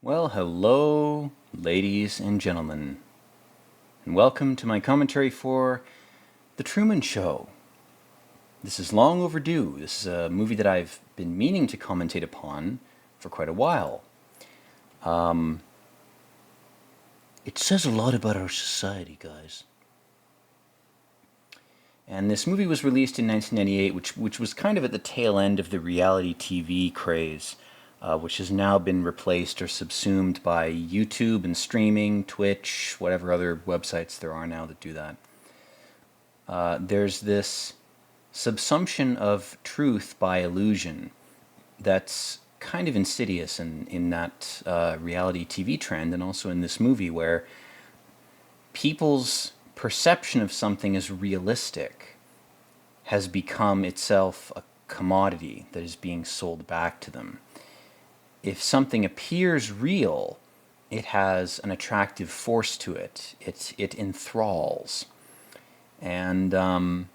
Well, hello, ladies and gentlemen, and welcome to my commentary for The Truman Show. This is long overdue. This is a movie that I've been meaning to commentate upon for quite a while. It says a lot about our society, guys. And this movie was released in 1998, which was kind of at the tail end of the reality TV craze, which has now been replaced or subsumed by YouTube and streaming, Twitch, whatever other websites there are now that do that. There's this subsumption of truth by illusion that's kind of insidious in that reality TV trend, and also in this movie, where people's perception of something as realistic has become itself a commodity that is being sold back to them. If something appears real, it has an attractive force to it. It enthralls. And I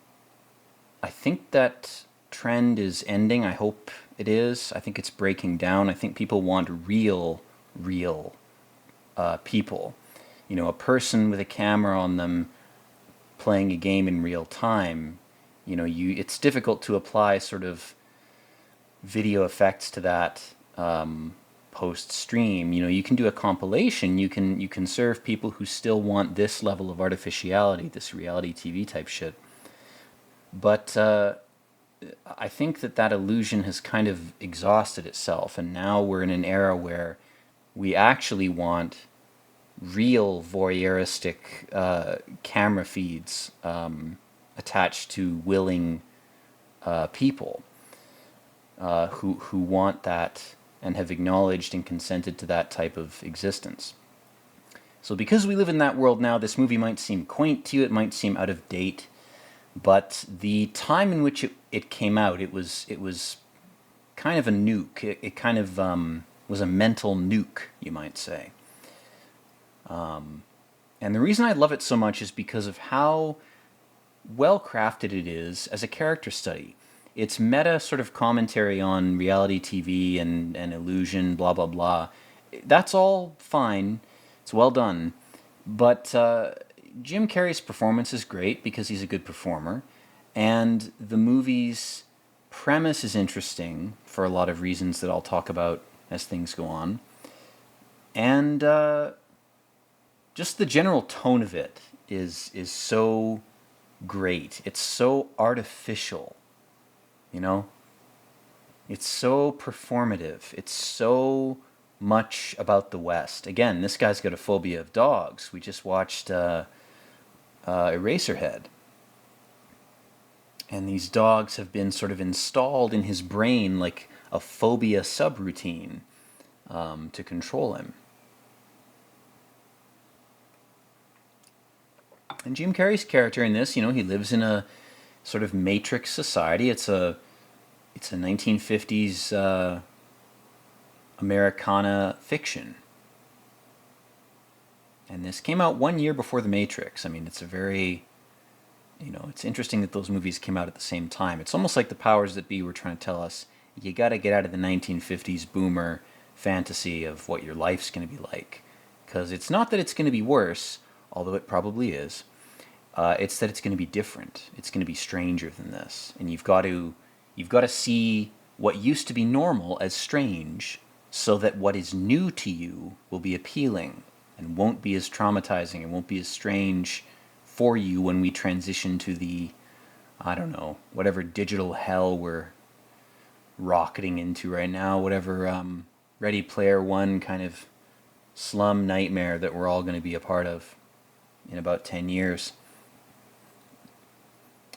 think that trend is ending. I hope it is. I think it's breaking down. I think people want real people. You know, a person with a camera on them playing a game in real time. You know, it's difficult to apply sort of video effects to that post-stream. You know, you can do a compilation. You can serve people who still want this level of artificiality, this reality TV type shit. But I think that illusion has kind of exhausted itself, and now we're in an era where we actually want real voyeuristic camera feeds attached to willing people who want that and have acknowledged and consented to that type of existence. So because we live in that world now, this movie might seem quaint to you, it might seem out of date, but the time in which it came out, it was kind of a nuke. It kind of was a mental nuke, you might say. And the reason I love it so much is because of how well crafted it is as a character study. It's meta sort of commentary on reality TV and illusion, blah, blah, blah. That's all fine. It's well done. But Jim Carrey's performance is great because he's a good performer. And the movie's premise is interesting for a lot of reasons that I'll talk about as things go on. And just the general tone of it is so great. It's so artificial, you know? It's so performative. It's so much about the West. Again, this guy's got a phobia of dogs. We just watched Eraserhead. And these dogs have been sort of installed in his brain like a phobia subroutine to control him. And Jim Carrey's character in this, you know, he lives in a sort of matrix society. It's a 1950s Americana fiction. And this came out 1 year before The Matrix. I mean, it's a very, you know, it's interesting that those movies came out at the same time. It's almost like the powers that be were trying to tell us, you got to get out of the 1950s boomer fantasy of what your life's going to be like. Because it's not that it's going to be worse, although it probably is. It's that it's going to be different. It's going to be stranger than this. And you've got to see what used to be normal as strange, so that what is new to you will be appealing and won't be as traumatizing and won't be as strange for you when we transition to the, I don't know, whatever digital hell we're rocketing into right now, whatever Ready Player One kind of slum nightmare that we're all going to be a part of in about 10 years.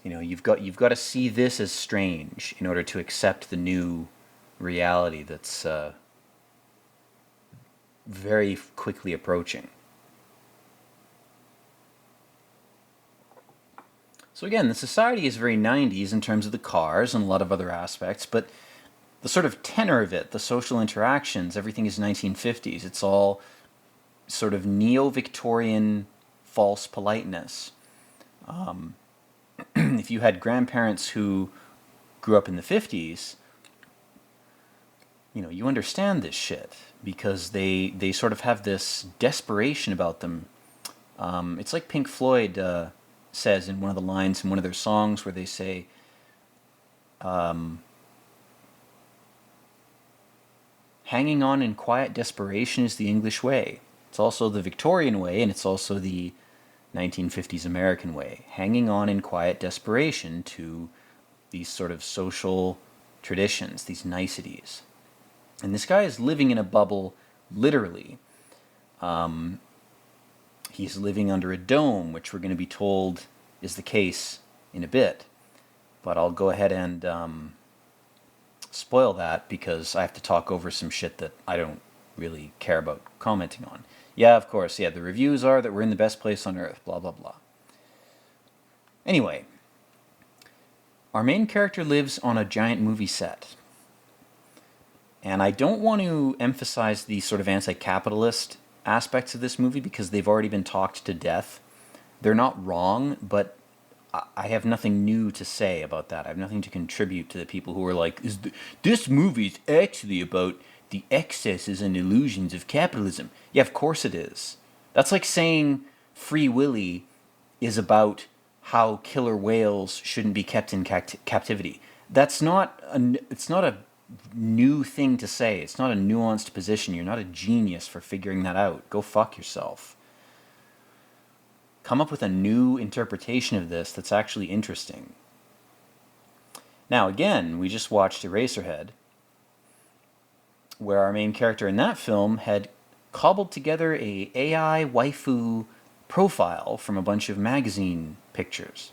You know, you've got to see this as strange in order to accept the new reality that's very quickly approaching. So again, the society is very 90s in terms of the cars and a lot of other aspects, but the sort of tenor of it, the social interactions, everything is 1950s. It's all sort of neo-Victorian false politeness. If you had grandparents who grew up in the 50s, you understand this shit because they sort of have this desperation about them. It's like Pink Floyd says in one of the lines in one of their songs where they say, hanging on in quiet desperation is the English way. It's also the Victorian way, and it's also the 1950s American way. Hanging on in quiet desperation to these sort of social traditions, these niceties. And this guy is living in a bubble, literally. He's living under a dome, which we're going to be told is the case in a bit. But I'll go ahead and spoil that because I have to talk over some shit that I don't really care about commenting on. Yeah, of course, yeah, the reviews are that we're in the best place on earth, blah, blah, blah. Anyway, our main character lives on a giant movie set. And I don't want to emphasize the sort of anti-capitalist aspects of this movie because they've already been talked to death. They're not wrong, but I have nothing new to say about that. I have nothing to contribute to the people who are like, this movie's actually about the excesses and illusions of capitalism. Yeah, of course it is. That's like saying Free Willy is about how killer whales shouldn't be kept in captivity. It's not a new thing to say. It's not a nuanced position. You're not a genius for figuring that out. Go fuck yourself. Come up with a new interpretation of this that's actually interesting. Now, again, we just watched Eraserhead, where our main character in that film had cobbled together a AI waifu profile from a bunch of magazine pictures.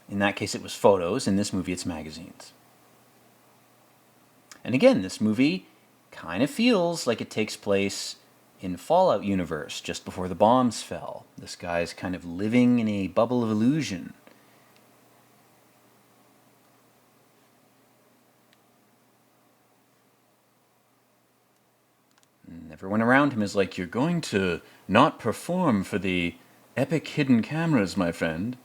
In that case, it was photos. In this movie, it's magazines. And again, this movie kind of feels like it takes place in Fallout universe, just before the bombs fell. This guy's kind of living in a bubble of illusion. And everyone around him is like, you're going to not perform for the epic hidden cameras, my friend.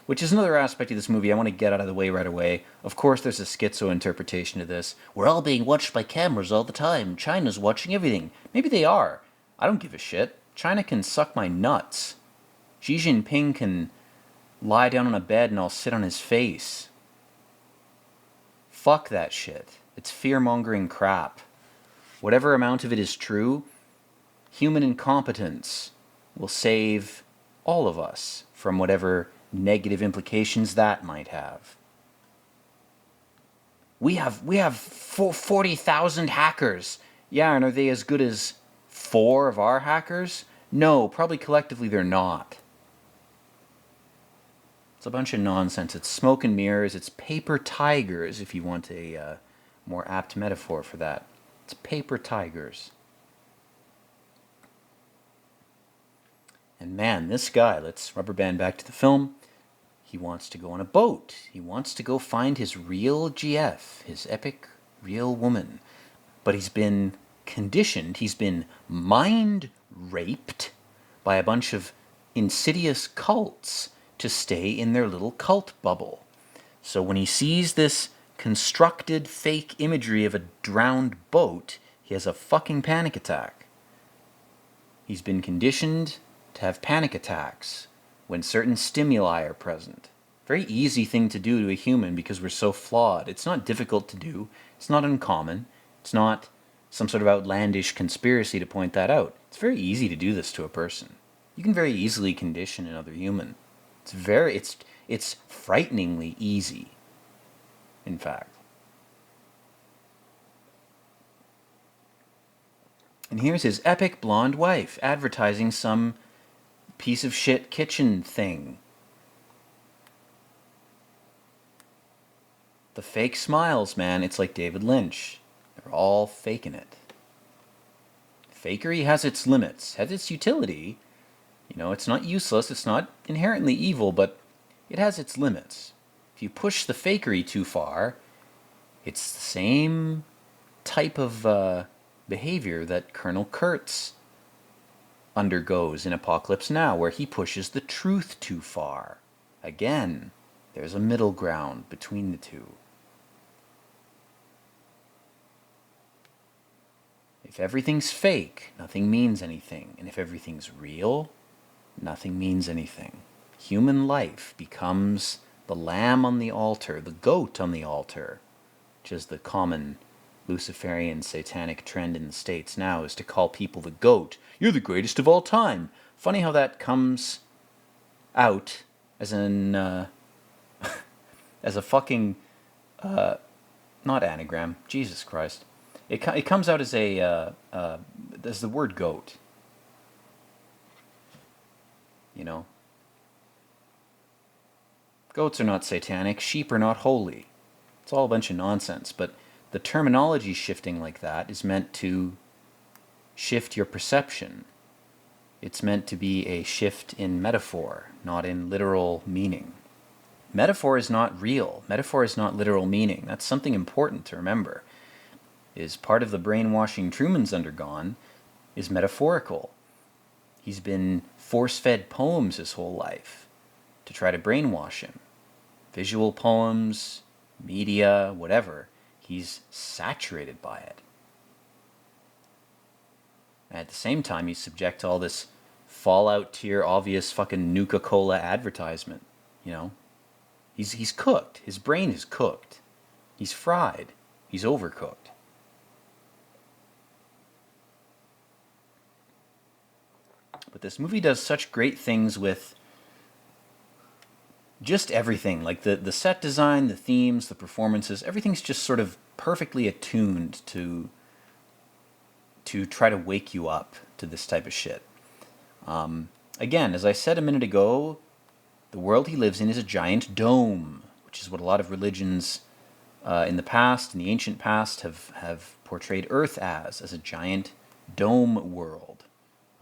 Which is another aspect of this movie I want to get out of the way right away. Of course, there's a schizo interpretation of this. We're all being watched by cameras all the time. China's watching everything. Maybe they are. I don't give a shit. China can suck my nuts. Xi Jinping can lie down on a bed and I'll sit on his face. Fuck that shit. It's fear-mongering crap. Whatever amount of it is true, human incompetence will save all of us from whatever negative implications that might have. We have 40,000 hackers. Yeah, and are they as good as 4 of our hackers? No, probably collectively they're not. It's a bunch of nonsense. It's smoke and mirrors. It's paper tigers, if you want a more apt metaphor for that. It's paper tigers. And man, this guy, let's rubber band back to the film. He wants to go on a boat. He wants to go find his real GF, his epic real woman. But he's been conditioned, he's been mind raped by a bunch of insidious cults to stay in their little cult bubble. So when he sees this constructed fake imagery of a drowned boat, he has a fucking panic attack. He's been conditioned to have panic attacks when certain stimuli are present. Very easy thing to do to a human because we're so flawed. It's not difficult to do. It's not uncommon. It's not some sort of outlandish conspiracy to point that out. It's very easy to do this to a person. You can very easily condition another human. It's frighteningly easy, in fact. And here's his epic blonde wife advertising some piece of shit kitchen thing. The fake smiles, man, it's like David Lynch. They're all faking it. Fakery has its limits, has its utility. It's not useless, it's not inherently evil, but it has its limits. If you push the fakery too far, it's the same type of behavior that Colonel Kurtz undergoes in Apocalypse Now, where he pushes the truth too far. Again, there's a middle ground between the two. If everything's fake, nothing means anything. And if everything's real, nothing means anything. Human life becomes the lamb on the altar, the goat on the altar, which is the common Luciferian satanic trend in the States now, is to call people the goat. You're the greatest of all time. Funny how that comes out as an as a fucking not anagram. Jesus Christ. It comes out as as the word goat. You know, goats are not satanic. Sheep are not holy. It's all a bunch of nonsense. But the terminology shifting like that is meant to shift your perception. It's meant to be a shift in metaphor, not in literal meaning. Metaphor is not real. Metaphor is not literal meaning. That's something important to remember. Is part of the brainwashing Truman's undergone is metaphorical. He's been force-fed poems his whole life to try to brainwash him. Visual poems, media, whatever. He's saturated by it. And at the same time, he's subject to all this Fallout tier obvious fucking Nuka-Cola advertisement. You know? He's cooked. His brain is cooked. He's fried. He's overcooked. But this movie does such great things with just everything. Like the set design, the themes, the performances, everything's just sort of perfectly attuned to try to wake you up to this type of shit. Again, as I said a minute ago, the world he lives in is a giant dome, which is what a lot of religions in the past, in the ancient past, have portrayed Earth as a giant dome world.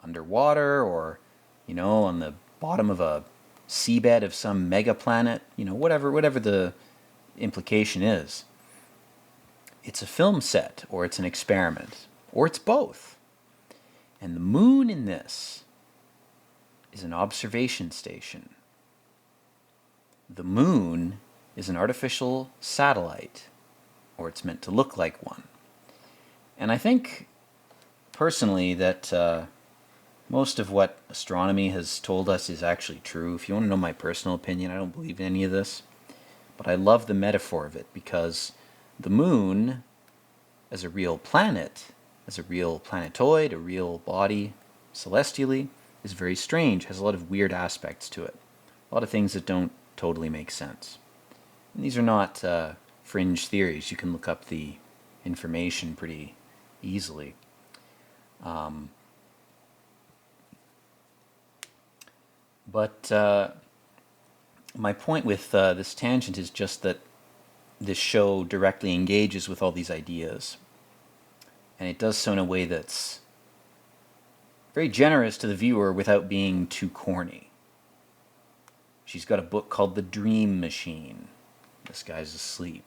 Underwater, or, you know, on the bottom of a seabed of some mega planet, you know, whatever the implication is. It's a film set, or it's an experiment, or it's both. And the moon in this is an observation station. The moon is an artificial satellite, or it's meant to look like one. And I think, personally, that most of what astronomy has told us is actually true. If you want to know my personal opinion, I don't believe in any of this. But I love the metaphor of it, because the moon, as a real planet, as a real planetoid, a real body, celestially, is very strange, has a lot of weird aspects to it. A lot of things that don't totally make sense. And these are not fringe theories. You can look up the information pretty easily. But my point with this tangent is just that this show directly engages with all these ideas. And it does so in a way that's very generous to the viewer without being too corny. She's got a book called The Dream Machine. This guy's asleep.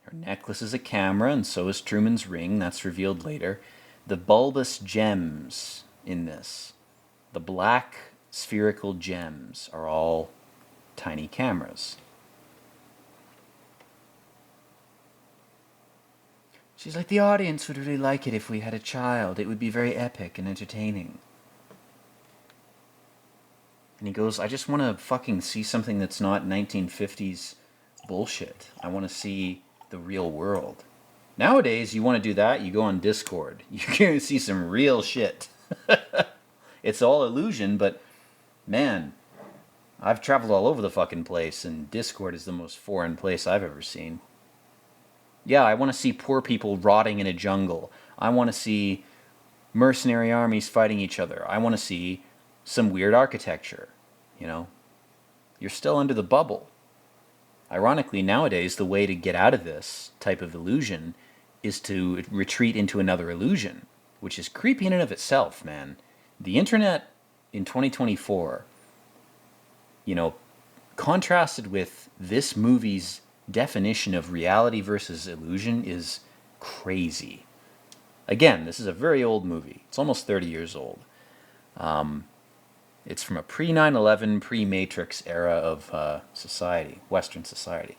Her necklace is a camera, and so is Truman's ring. That's revealed later. The bulbous gems in this, the black spherical gems, are all tiny cameras. She's like, the audience would really like it if we had a child. It would be very epic and entertaining. And he goes, I just want to fucking see something that's not 1950s bullshit. I want to see the real world. Nowadays, you want to do that, you go on Discord. You're going to see some real shit. It's all illusion, but man, I've traveled all over the fucking place, and Discord is the most foreign place I've ever seen. Yeah, I want to see poor people rotting in a jungle. I want to see mercenary armies fighting each other. I want to see some weird architecture, you know? You're still under the bubble. Ironically, nowadays, the way to get out of this type of illusion is to retreat into another illusion, which is creepy in and of itself, man. The internet in 2024, you know, contrasted with this movie's definition of reality versus illusion, is crazy. Again, this is a very old movie. It's almost 30 years old. It's from a pre-9/11, pre-Matrix era of society, Western society.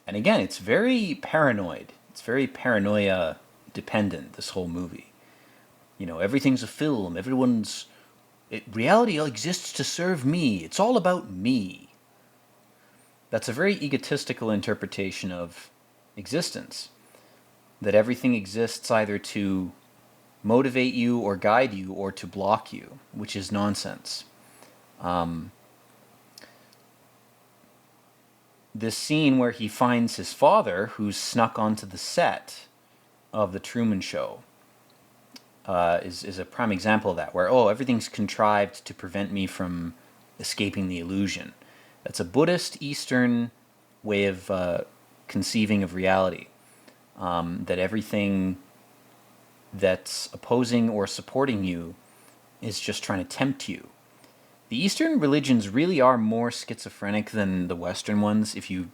And again, it's very paranoid. It's very paranoia dependent, this whole movie. Everything's a film. Reality exists to serve me. It's all about me. That's a very egotistical interpretation of existence. That everything exists either to motivate you or guide you or to block you, which is nonsense. This scene where he finds his father, who's snuck onto the set of the Truman Show, is a prime example of that, where, everything's contrived to prevent me from escaping the illusion. That's a Buddhist Eastern way of conceiving of reality. That everything that's opposing or supporting you is just trying to tempt you. The Eastern religions really are more schizophrenic than the Western ones if you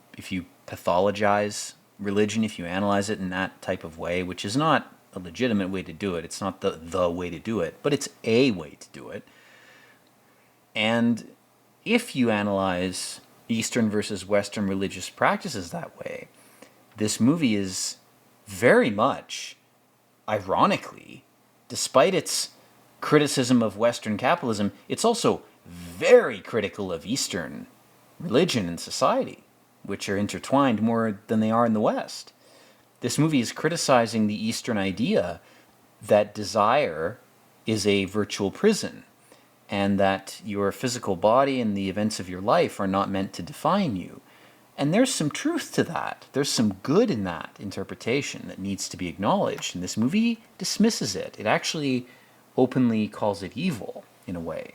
pathologize religion, if you analyze it in that type of way, which is not a legitimate way to do it. It's not the way to do it, but it's a way to do it. And if you analyze Eastern versus Western religious practices that way, this movie is very much, ironically, despite its criticism of Western capitalism, it's also very critical of Eastern religion and society, which are intertwined more than they are in the West. This movie is criticizing the Eastern idea that desire is a virtual prison, and that your physical body and the events of your life are not meant to define you. And there's some truth to that. There's some good in that interpretation that needs to be acknowledged, and this movie dismisses it. It actually openly calls it evil, in a way.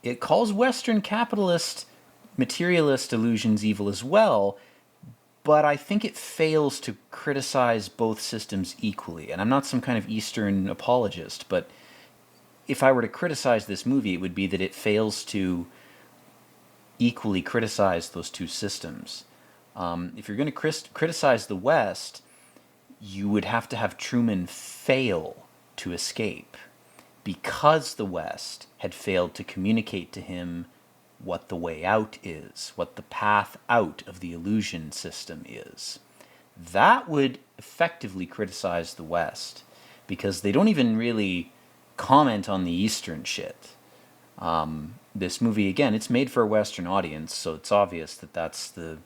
It calls Western capitalist, materialist illusions evil as well, but I think it fails to criticize both systems equally. And I'm not some kind of Eastern apologist, but if I were to criticize this movie, it would be that it fails to equally criticize those two systems. If you're going to criticize the West, you would have to have Truman fail to escape, because the West had failed to communicate to him what the way out is, what the path out of the illusion system is. That would effectively criticize the West, because they don't even really comment on the Eastern shit. This movie, again, it's made for a Western audience, so it's obvious that that's the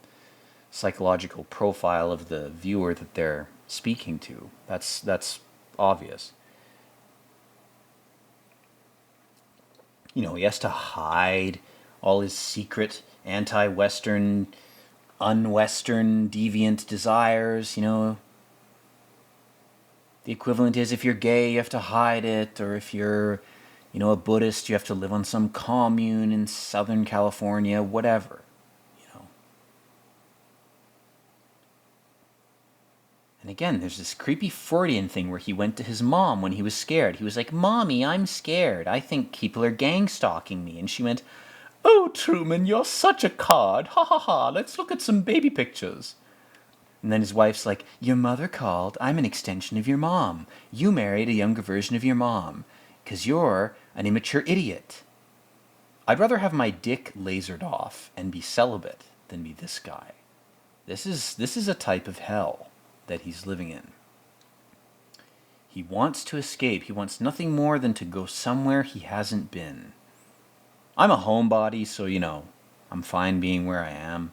psychological profile of the viewer that they're speaking to. That's obvious. He has to hide all his secret anti-Western, un-Western, deviant desires, The equivalent is, if you're gay, you have to hide it, or if you're, a Buddhist, you have to live on some commune in Southern California, whatever, And again, there's this creepy Freudian thing where he went to his mom when he was scared. He was like, "Mommy, I'm scared. I think people are gang stalking me." And she went, "Oh, Truman, you're such a card. Ha ha ha, let's look at some baby pictures." And then his wife's like, "Your mother called. I'm an extension of your mom. You married a younger version of your mom, 'cause you're an immature idiot." I'd rather have my dick lasered off and be celibate than be this guy. This is a type of hell that he's living in. He wants to escape. He wants nothing more than to go somewhere he hasn't been. I'm a homebody, so, I'm fine being where I am.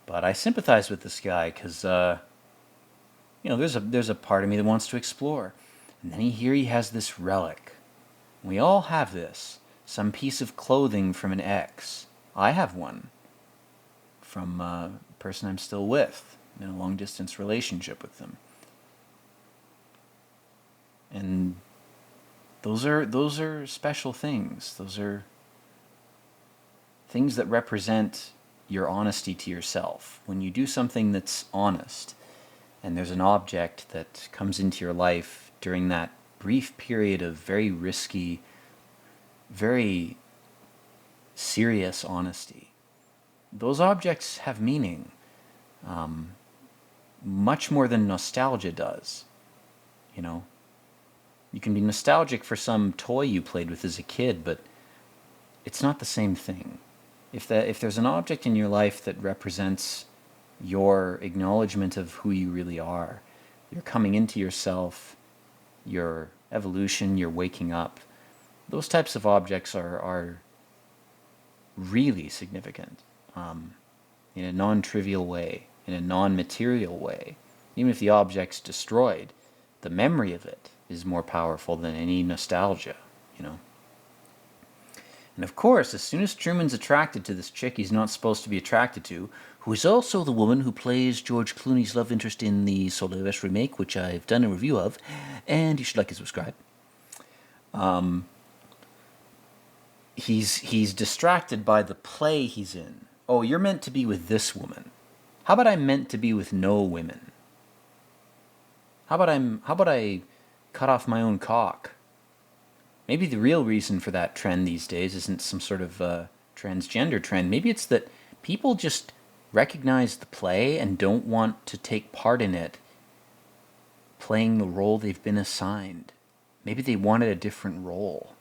But I sympathize with this guy because, there's a part of me that wants to explore. And then here he has this relic. We all have this. Some piece of clothing from an ex. I have one from a person I'm still with, in a long-distance relationship with them. And those are special things. Those are things that represent your honesty to yourself. When you do something that's honest, and there's an object that comes into your life during that brief period of very risky, very serious honesty, those objects have meaning. Much more than nostalgia does. You can be nostalgic for some toy you played with as a kid, but it's not the same thing. If there's an object in your life that represents your acknowledgement of who you really are, your coming into yourself, your evolution, your waking up, those types of objects are really significant, in a non-trivial way, in a non-material way. Even if the object's destroyed, the memory of it is more powerful than any nostalgia, you know. And of course, as soon as Truman's attracted to this chick he's not supposed to be attracted to, who is also the woman who plays George Clooney's love interest in the Solaris remake, which I've done a review of, and you should like and subscribe. He's distracted by the play he's in. Oh, you're meant to be with this woman. How about I'm meant to be with no women? How about I cut off my own cock? Maybe the real reason for that trend these days isn't some sort of transgender trend. Maybe it's that people just recognize the play and don't want to take part in it, playing the role they've been assigned. Maybe they wanted a different role.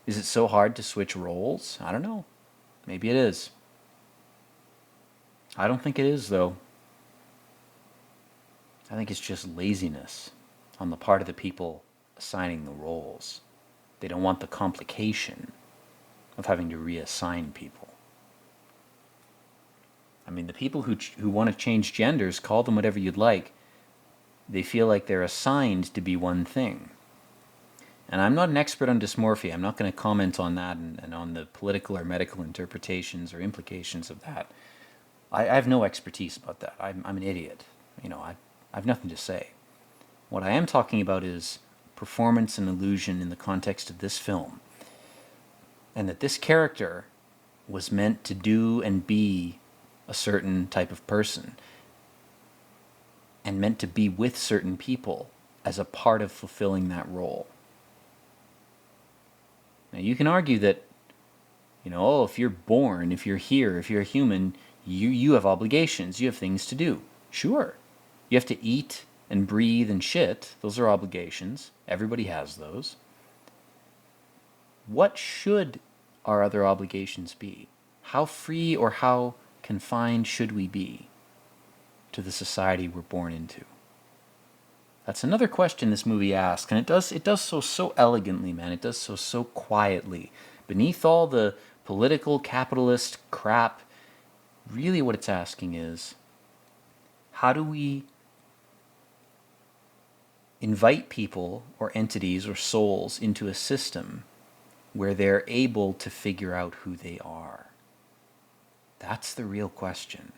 Is it so hard to switch roles? I don't know. Maybe it is. I don't think it is, though. I think it's just laziness on the part of the people assigning the roles. They don't want the complication of having to reassign people. I mean, the people who want to change genders, call them whatever you'd like, they feel like they're assigned to be one thing. And I'm not an expert on dysmorphia. I'm not going to comment on that and on the political or medical interpretations or implications of that. I have no expertise about that. I'm an idiot. You know, I have nothing to say. What I am talking about is performance and illusion in the context of this film. And that this character was meant to do and be a certain type of person. And meant to be with certain people as a part of fulfilling that role. Now you can argue that, you know, oh, if you're born, if you're here, if you're a human, you have obligations, you have things to do. Sure. You have to eat and breathe and shit. Those are obligations. Everybody has those. What should our other obligations be? How free or how confined should we be to the society we're born into? That's another question this movie asks, and it does so elegantly, man. It does so quietly. Beneath all the political, capitalist crap, really what it's asking is, how do we invite people or entities or souls into a system where they're able to figure out who they are? That's the real question.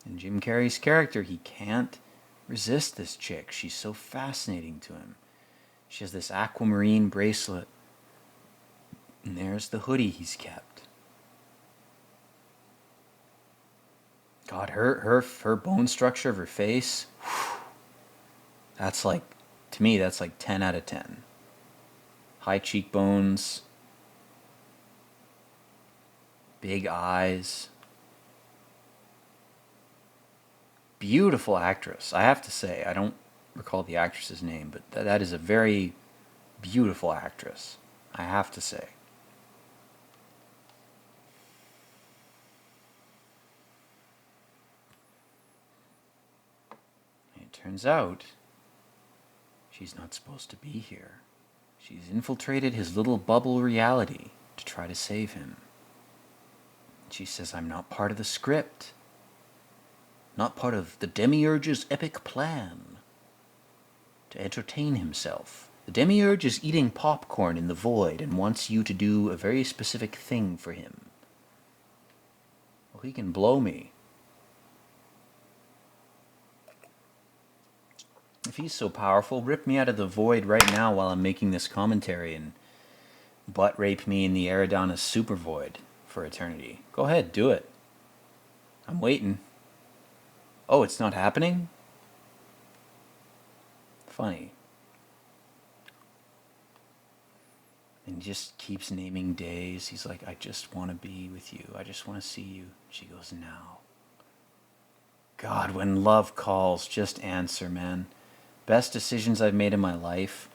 And Jim Carrey's character, he can't resist this chick. She's so fascinating to him. She has this aquamarine bracelet. And there's the hoodie he's kept. God, her bone structure of her face, whew, that's like, to me, that's like 10 out of 10. High cheekbones, big eyes. Beautiful actress, I have to say. I don't recall the actress's name, but that is a very beautiful actress, I have to say. And it turns out she's not supposed to be here. She's infiltrated his little bubble reality to try to save him. She says, I'm not part of the script. Not part of the Demiurge's epic plan to entertain himself. The Demiurge is eating popcorn in the void and wants you to do a very specific thing for him. Well, he can blow me. If he's so powerful, rip me out of the void right now while I'm making this commentary and butt rape me in the Eridanos super void for eternity. Go ahead, do it. I'm waiting. Oh, it's not happening? Funny. And he just keeps naming days. He's like, I just want to be with you. I just want to see you. She goes, now. God, when love calls, just answer, man. best decisions I've made in my life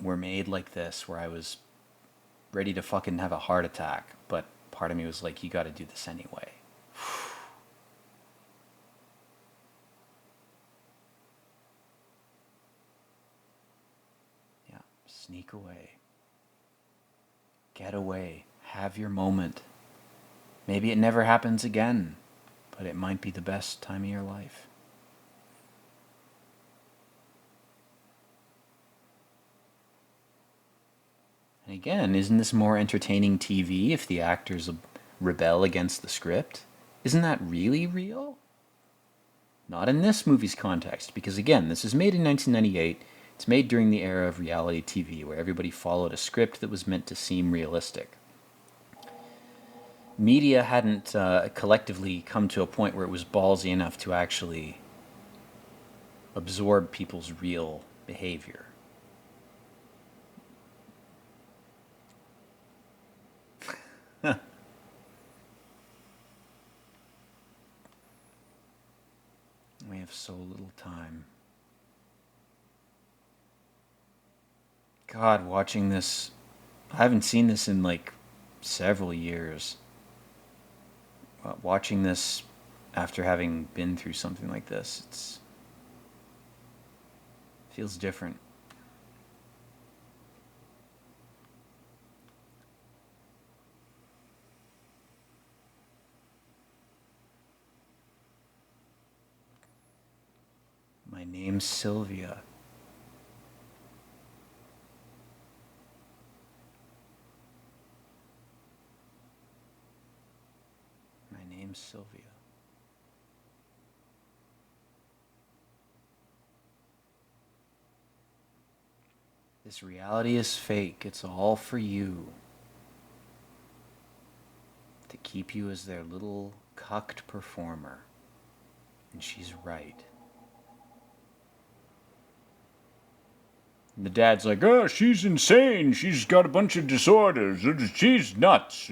were made like this, where I was ready to fucking have a heart attack, but part of me was like, you got to do this anyway. Yeah, sneak away. Get away. Have your moment. Maybe it never happens again, but it might be the best time of your life. And again, isn't this more entertaining TV if the actors rebel against the script? Isn't that really real? Not in this movie's context, because again, this is made in 1998. It's made during the era of reality TV, where everybody followed a script that was meant to seem realistic. Media hadn't collectively come to a point where it was ballsy enough to actually absorb people's real behavior. We have so little time. God, watching this, I haven't seen this in like several years. Watching this after having been through something like this, it feels different. My name's Sylvia. My name's Sylvia. This reality is fake. It's all for you. To keep you as their little cucked performer. And she's right. And the dad's like, oh, she's insane. She's got a bunch of disorders. She's nuts.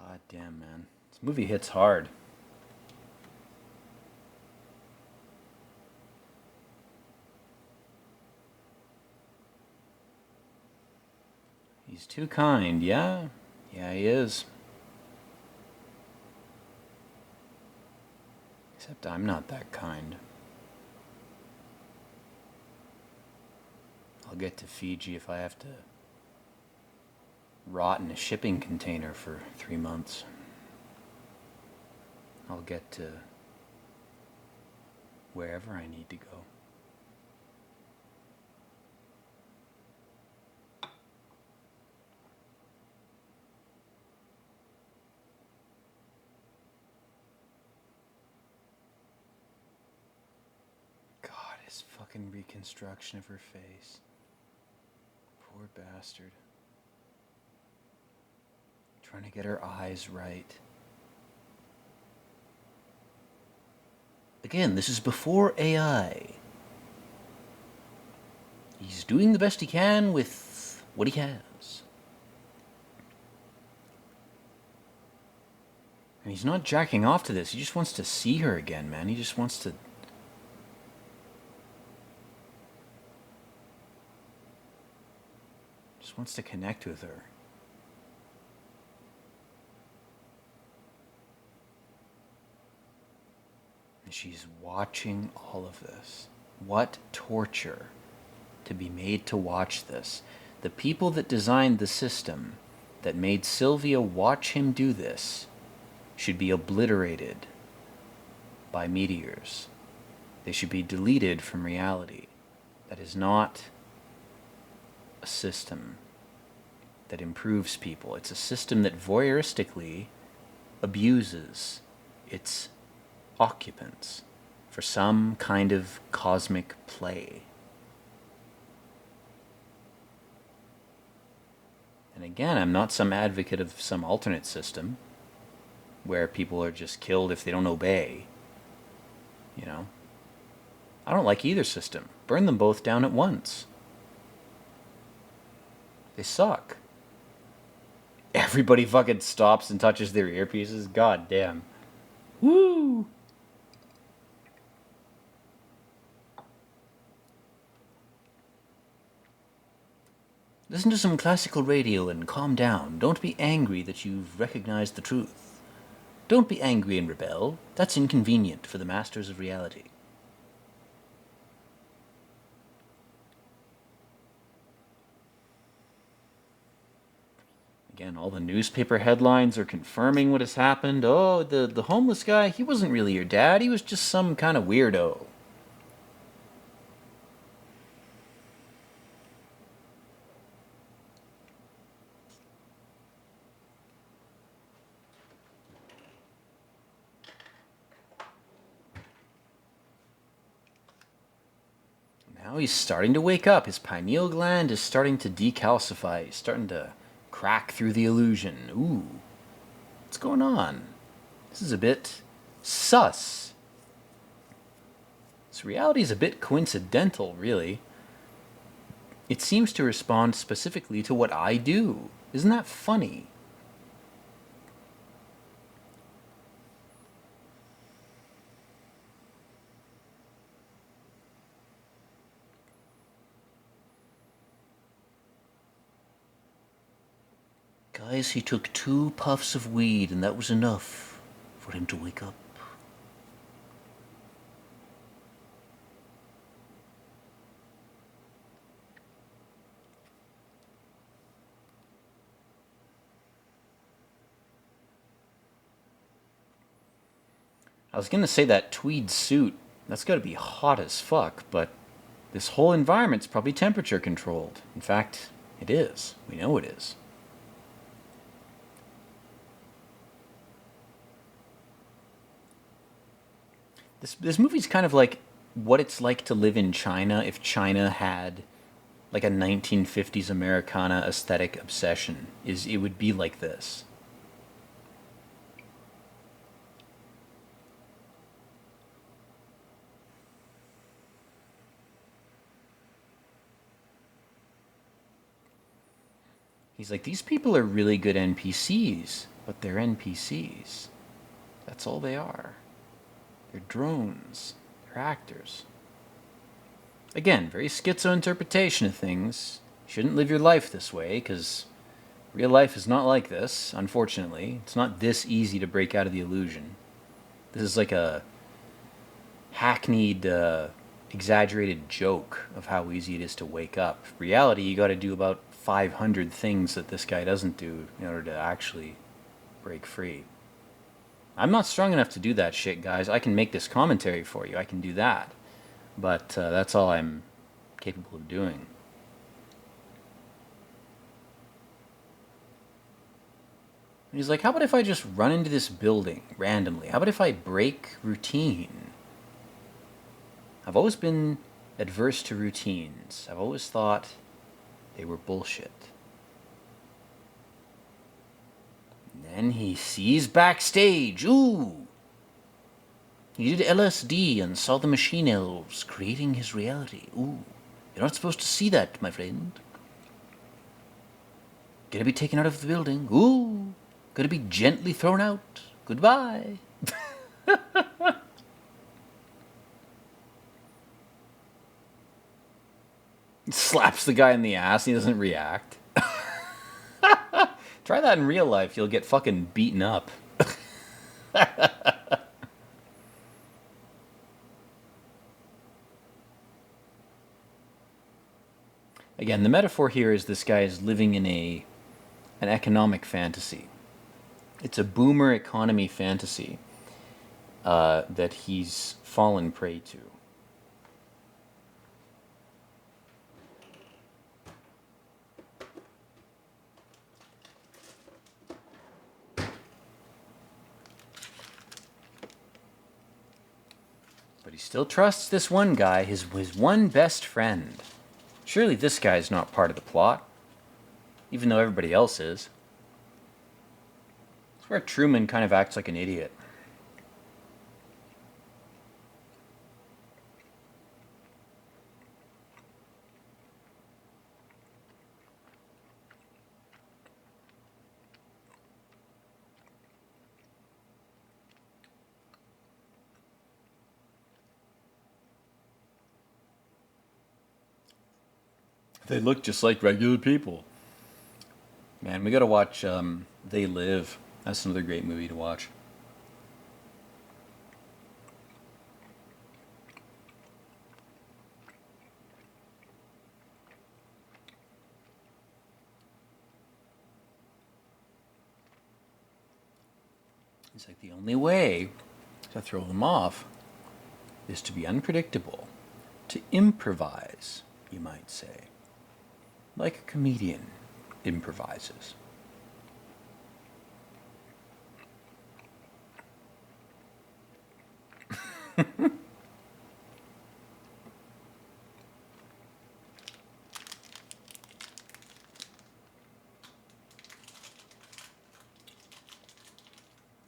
God damn, man. This movie hits hard. He's too kind, yeah? Yeah, he is. Except I'm not that kind. I'll get to Fiji if I have to rot in a shipping container for 3 months. I'll get to wherever I need to go. God, his fucking reconstruction of her face. Poor bastard. Trying to get her eyes right. Again, this is before AI. He's doing the best he can with what he has. And he's not jacking off to this. He just wants to see her again, man. He just wants to... just wants to connect with her. And she's watching all of this. What torture to be made to watch this. The people that designed the system that made Sylvia watch him do this should be obliterated by meteors. They should be deleted from reality. That is not a system that improves people. It's a system that voyeuristically abuses its occupants for some kind of cosmic play. And again, I'm not some advocate of some alternate system where people are just killed if they don't obey. You know? I don't like either system. Burn them both down at once. They suck. Everybody fucking stops and touches their earpieces. God damn. Woo! Listen to some classical radio and calm down. Don't be angry that you've recognized the truth. Don't be angry and rebel. That's inconvenient for the masters of reality. Again, all the newspaper headlines are confirming what has happened. Oh, the homeless guy, he wasn't really your dad. He was just some kind of weirdo. Now he's starting to wake up. His pineal gland is starting to decalcify. He's starting to crack through the illusion. Ooh. What's going on? This is a bit sus. This reality is a bit coincidental, really. It seems to respond specifically to what I do. Isn't that funny? Guys, he took 2 puffs of weed and that was enough for him to wake up. I was gonna say that tweed suit, that's gotta be hot as fuck, but this whole environment's probably temperature controlled. In fact, it is. We know it is. This movie's kind of like what it's like to live in China if China had like a 1950s Americana aesthetic obsession. It would be like this. He's like, these people are really good NPCs, but they're NPCs. That's all they are. They're drones. They're actors. Again, very schizo interpretation of things. You shouldn't live your life this way, because real life is not like this, unfortunately. It's not this easy to break out of the illusion. This is like a hackneyed, exaggerated joke of how easy it is to wake up. Reality, you gotta do about 500 things that this guy doesn't do in order to actually break free. I'm not strong enough to do that shit, guys. I can make this commentary for you. I can do that. But that's all I'm capable of doing. And he's like, how about if I just run into this building randomly? How about if I break routine? I've always been adverse to routines. I've always thought they were bullshit. Then he sees backstage. Ooh! He did LSD and saw the machine elves creating his reality. Ooh. You're not supposed to see that, my friend. Gonna be taken out of the building. Ooh. Gonna be gently thrown out. Goodbye. Slaps the guy in the ass and he doesn't react. Try that in real life, you'll get fucking beaten up. Again, the metaphor here is this guy is living in an economic fantasy. It's a boomer economy fantasy that he's fallen prey to. he still trusts this one guy, his one best friend. Surely this guy's not part of the plot, even though everybody else is. It's where Truman kind of acts like an idiot. They look just like regular people. Man, we gotta watch They Live. That's another great movie to watch. It's like the only way to throw them off is to be unpredictable, to improvise, you might say. Like a comedian improvises.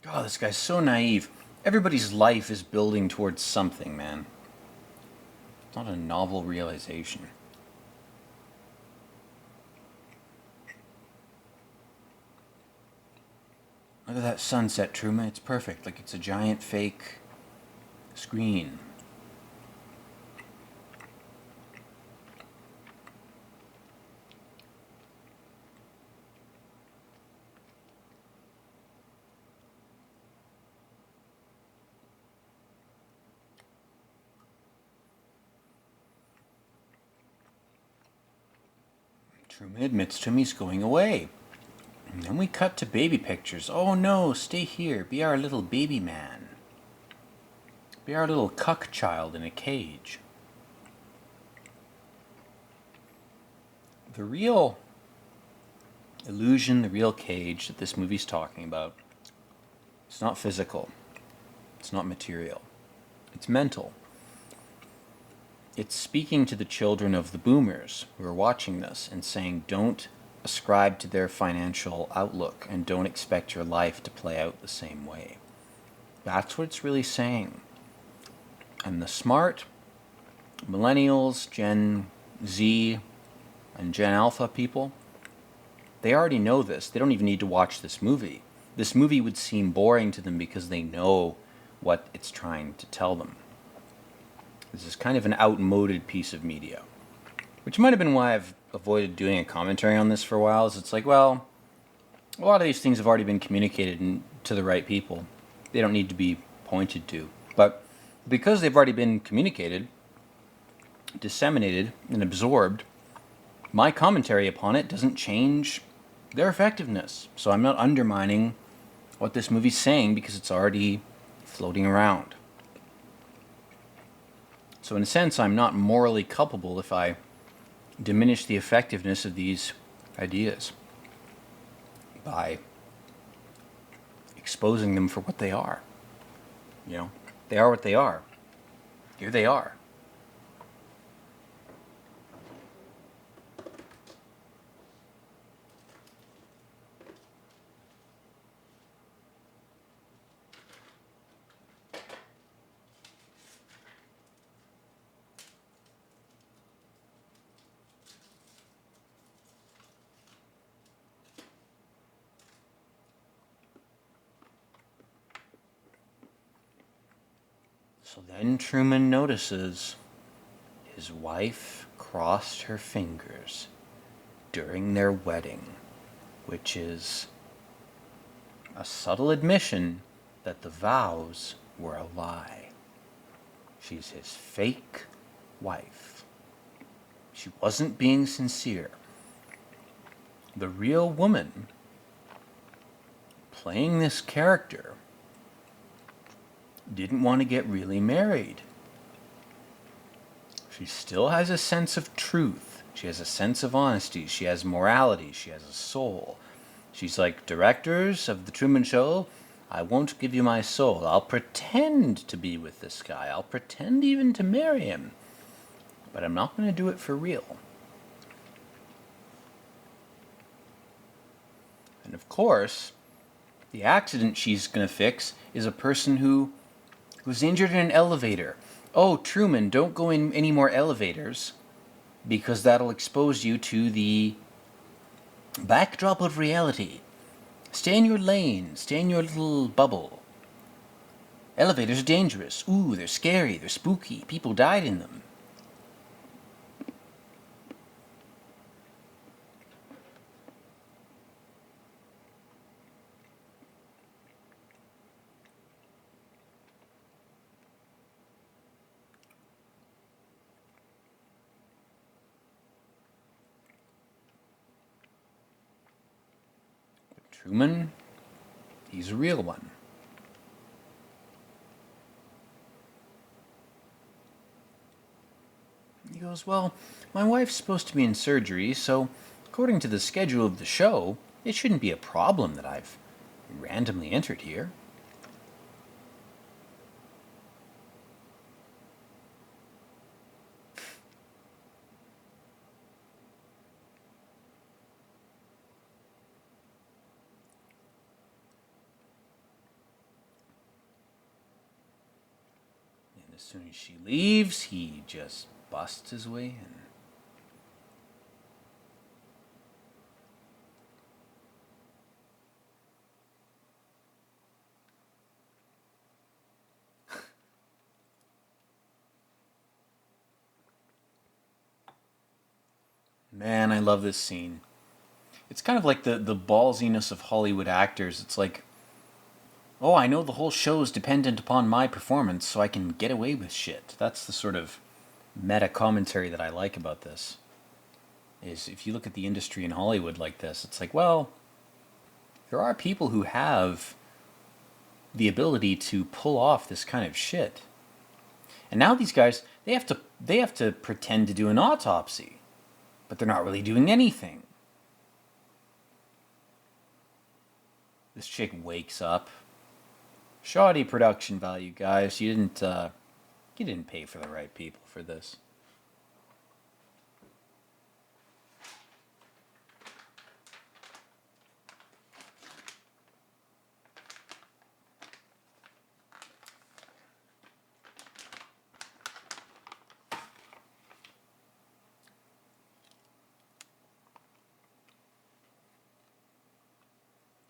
God, this guy's so naive. Everybody's life is building towards something, man. It's not a novel realization. Look at that sunset, Truman. It's perfect. Like it's a giant fake screen. Truman admits to him he's going away. And then we cut to baby pictures. Oh no, stay here. Be our little baby man. Be our little cuck child in a cage. The real illusion, the real cage that this movie's talking about, it's not physical. It's not material. It's mental. It's speaking to the children of the boomers who are watching this and saying, don't ascribe to their financial outlook and don't expect your life to play out the same way. That's what it's really saying. And the smart millennials, Gen Z, and Gen Alpha people, they already know this. They don't even need to watch this movie. This movie would seem boring to them because they know what it's trying to tell them. This is kind of an outmoded piece of media, which might have been why I've avoided doing a commentary on this for a while. Is it's like, well, a lot of these things have already been communicated to the right people. They don't need to be pointed to. But because they've already been communicated, disseminated, and absorbed, my commentary upon it doesn't change their effectiveness. So I'm not undermining what this movie's saying because it's already floating around. So in a sense, I'm not morally culpable if I diminish the effectiveness of these ideas by exposing them for what they are. You know, they are what they are. Here they are. So then Truman notices his wife crossed her fingers during their wedding, which is a subtle admission that the vows were a lie. She's his fake wife. She wasn't being sincere. The real woman playing this character didn't want to get really married. She still has a sense of truth. She has a sense of honesty. She has morality. She has a soul. She's like, directors of The Truman Show, I won't give you my soul. I'll pretend to be with this guy. I'll pretend even to marry him. But I'm not going to do it for real. And of course, the accident she's going to fix is a person who was injured in an elevator. Oh, Truman, don't go in any more elevators because that'll expose you to the backdrop of reality. Stay in your lane. Stay in your little bubble. Elevators are dangerous. Ooh, they're scary. They're spooky. People died in them. But Truman, he's a real one. He goes, well, my wife's supposed to be in surgery, so according to the schedule of the show, it shouldn't be a problem that I've randomly entered here. And as soon as she leaves, he just busts his way in. Man, I love this scene. It's kind of like the ballsiness of Hollywood actors. It's like, oh, I know the whole show is dependent upon my performance, so I can get away with shit. That's the sort of meta commentary that I like about this. Is if you look at the industry in Hollywood like this, it's like, well, there are people who have the ability to pull off this kind of shit. And now these guys, they have to pretend to do an autopsy, but they're not really doing anything. This chick wakes up. Shoddy production value, guys. You didn't pay for the right people for this.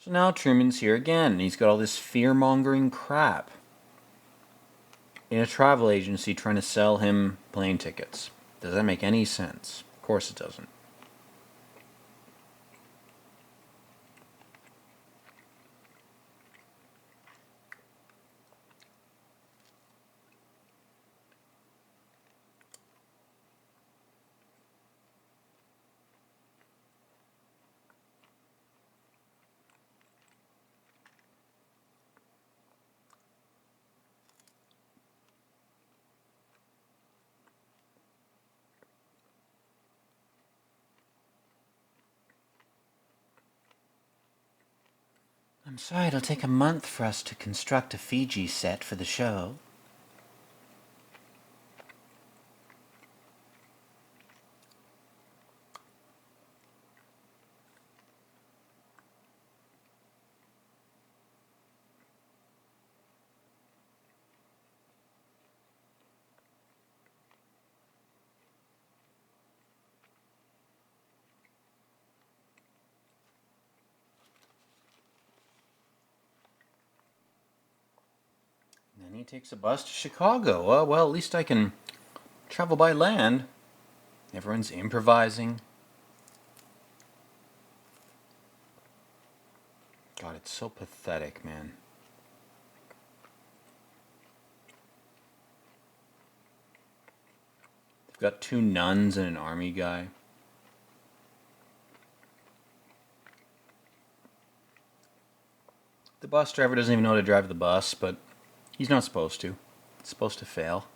So now Truman's here again, and he's got all this fear-mongering crap in a travel agency trying to sell him plane tickets. Does that make any sense? Of course it doesn't. I'm sorry, it'll take a month for us to construct a Fiji set for the show. Then he takes a bus to Chicago. Oh, well, at least I can travel by land. Everyone's improvising. God, it's so pathetic, man. They've got two nuns and an army guy. The bus driver doesn't even know how to drive the bus, but he's not supposed to. It's supposed to fail.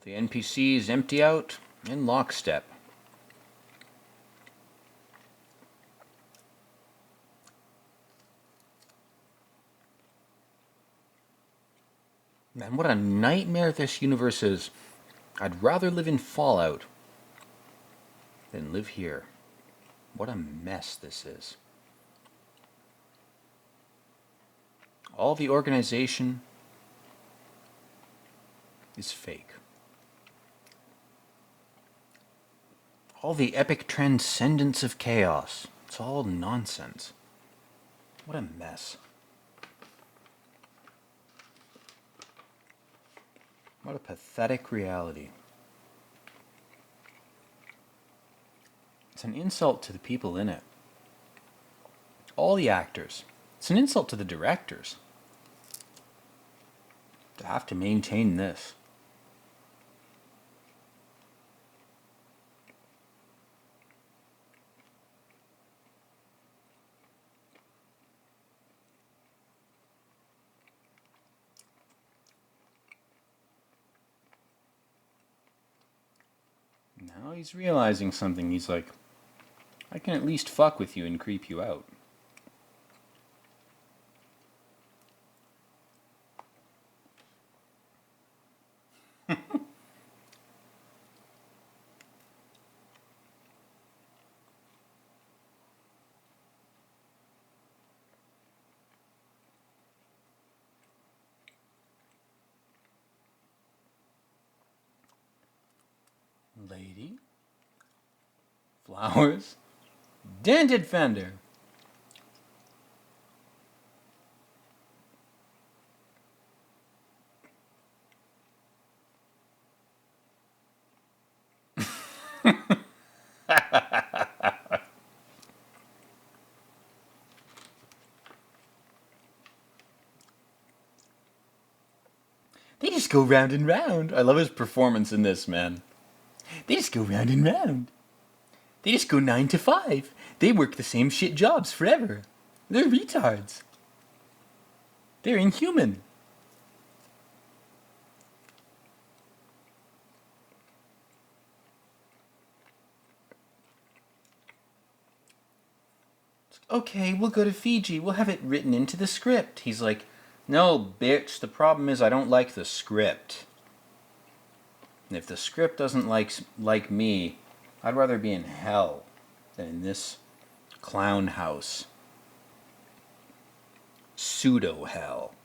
The NPCs empty out in lockstep. Man, what a nightmare this universe is. I'd rather live in Fallout than live here. What a mess this is. All the organization is fake. All the epic transcendence of chaos, it's all nonsense. What a mess. What a pathetic reality. It's an insult to the people in it. All the actors. It's an insult to the directors. To have to maintain this. Now he's realizing something. He's like, I can at least fuck with you and creep you out. Lady. Flowers. Dented fender. They just go round and round. I love his performance in this, man. They just go round and round. They just go 9 to 5. They work the same shit jobs forever. They're retards. They're inhuman. Okay, we'll go to Fiji. We'll have it written into the script. He's like, no, bitch, the problem is I don't like the script. And if the script doesn't like me, I'd rather be in hell than in this clown house. Pseudo hell.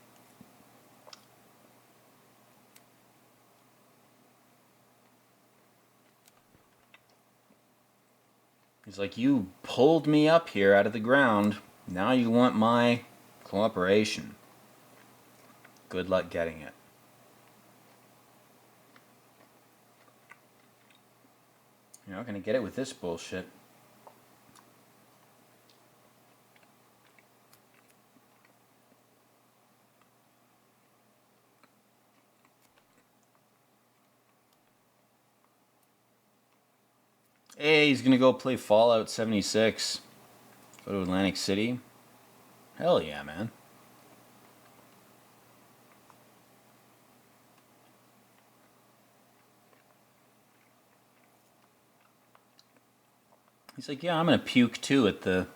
He's like, you pulled me up here out of the ground. Now you want my cooperation. Good luck getting it. You're not going to get it with this bullshit. Hey, he's going to go play Fallout 76. Go to Atlantic City. Hell yeah, man. He's like, yeah, I'm going to puke too at the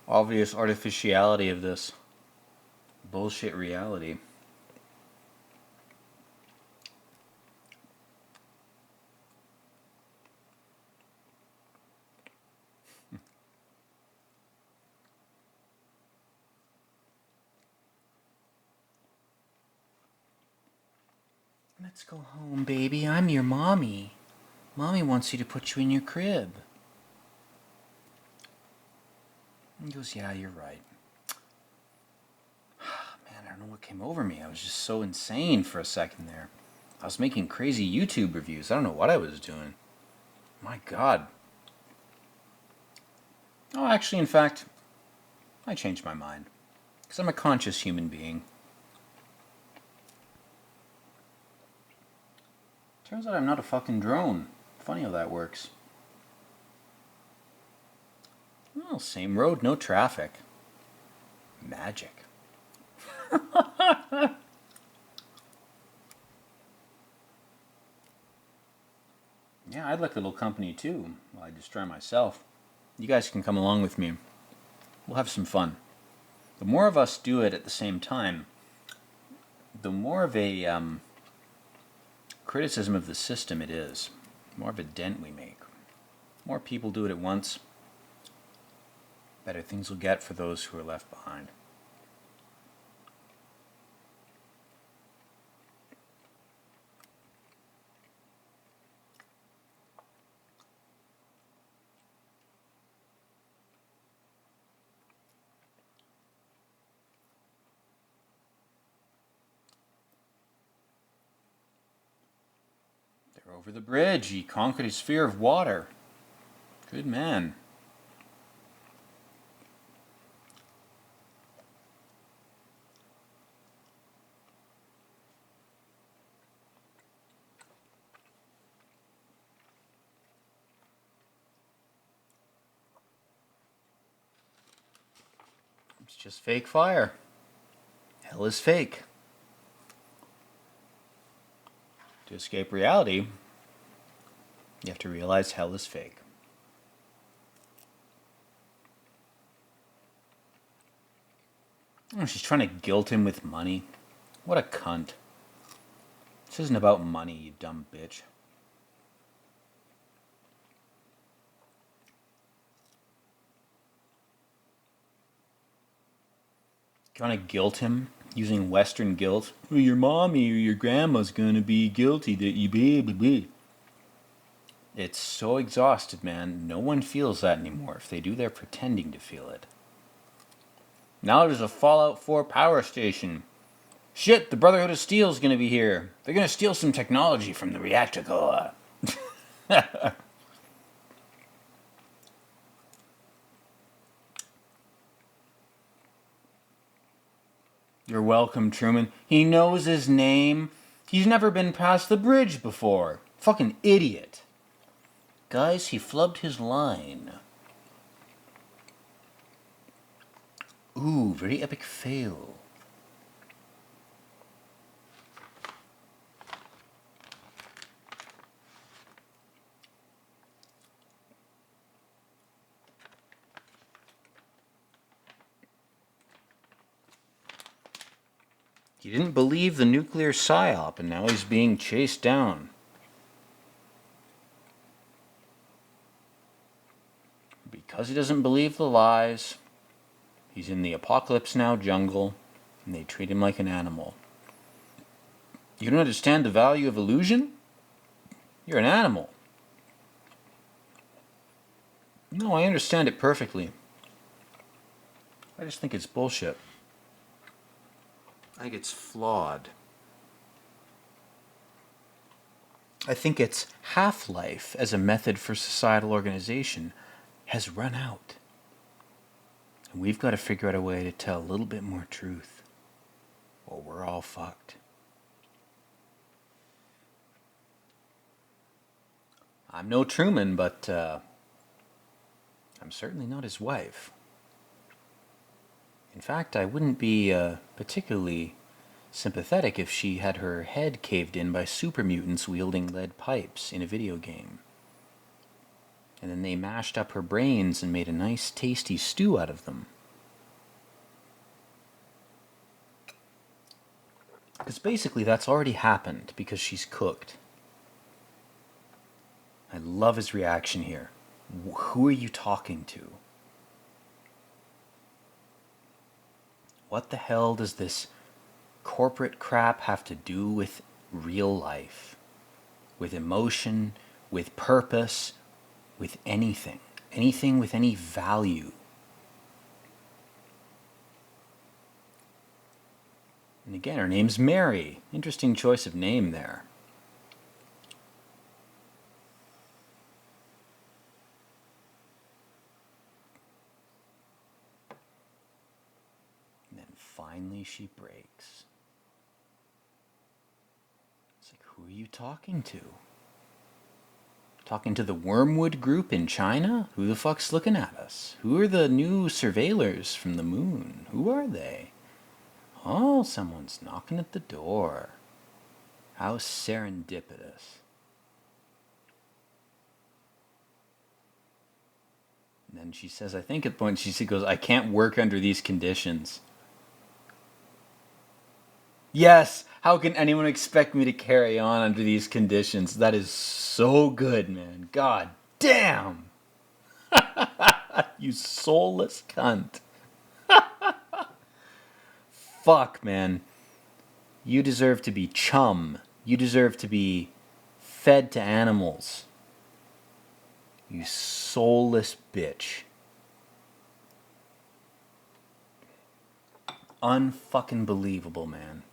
obvious artificiality of this bullshit reality. Let's go home, baby. I'm your mommy. Mommy wants you to put you in your crib. He goes, yeah, you're right. Man, I don't know what came over me. I was just so insane for a second there. I was making crazy YouTube reviews. I don't know what I was doing. My God. Oh, actually, in fact, I changed my mind. Because I'm a conscious human being. Turns out I'm not a fucking drone. Funny how that works. Well, same road, no traffic. Magic. Yeah, I'd like a little company too while I destroy myself. You guys can come along with me. We'll have some fun. The more of us do it at the same time, the more of a criticism of the system it is. The more of a dent we make. The more people do it at once, better things will get for those who are left behind. They're over the bridge. He conquered his fear of water. Good man. It's just fake fire. Hell is fake. To escape reality, you have to realize hell is fake. Oh, she's trying to guilt him with money. What a cunt. This isn't about money, you dumb bitch. Trying to guilt him using Western guilt. Well, your mommy or your grandma's gonna be guilty that you be. It's so exhausted, man. No one feels that anymore. If they do, they're pretending to feel it. Now there's a Fallout 4 power station. Shit, the Brotherhood of Steel is gonna be here. They're gonna steal some technology from the reactor core. You're welcome, Truman. He knows his name. He's never been past the bridge before. Fucking idiot. Guys, he flubbed his line. Ooh, very epic fail. He didn't believe the nuclear psyop, and now he's being chased down. Because he doesn't believe the lies, he's in the Apocalypse Now jungle, and they treat him like an animal. You don't understand the value of illusion? You're an animal. No, I understand it perfectly. I just think it's bullshit. I think it's flawed. I think its half-life as a method for societal organization has run out. And we've got to figure out a way to tell a little bit more truth, or we're all fucked. I'm no Truman, but I'm certainly not his wife. In fact, I wouldn't be particularly sympathetic if she had her head caved in by super mutants wielding lead pipes in a video game. And then they mashed up her brains and made a nice tasty stew out of them. Because basically that's already happened because she's cooked. I love his reaction here. Who are you talking to? What the hell does this corporate crap have to do with real life? With emotion, with purpose, with anything? Anything with any value? And again, her name's Mary. Interesting choice of name there. Finally, she breaks. It's like, who are you talking to? Talking to the Wormwood group in China? Who the fuck's looking at us? Who are the new surveillors from the moon? Who are they? Oh, someone's knocking at the door. How serendipitous. And she says, I think at the point she goes, I can't work under these conditions. Yes, how can anyone expect me to carry on under these conditions? That is so good, man. God damn. You soulless cunt. Fuck, man. You deserve to be chum. You deserve to be fed to animals. You soulless bitch. Unfucking believable, man.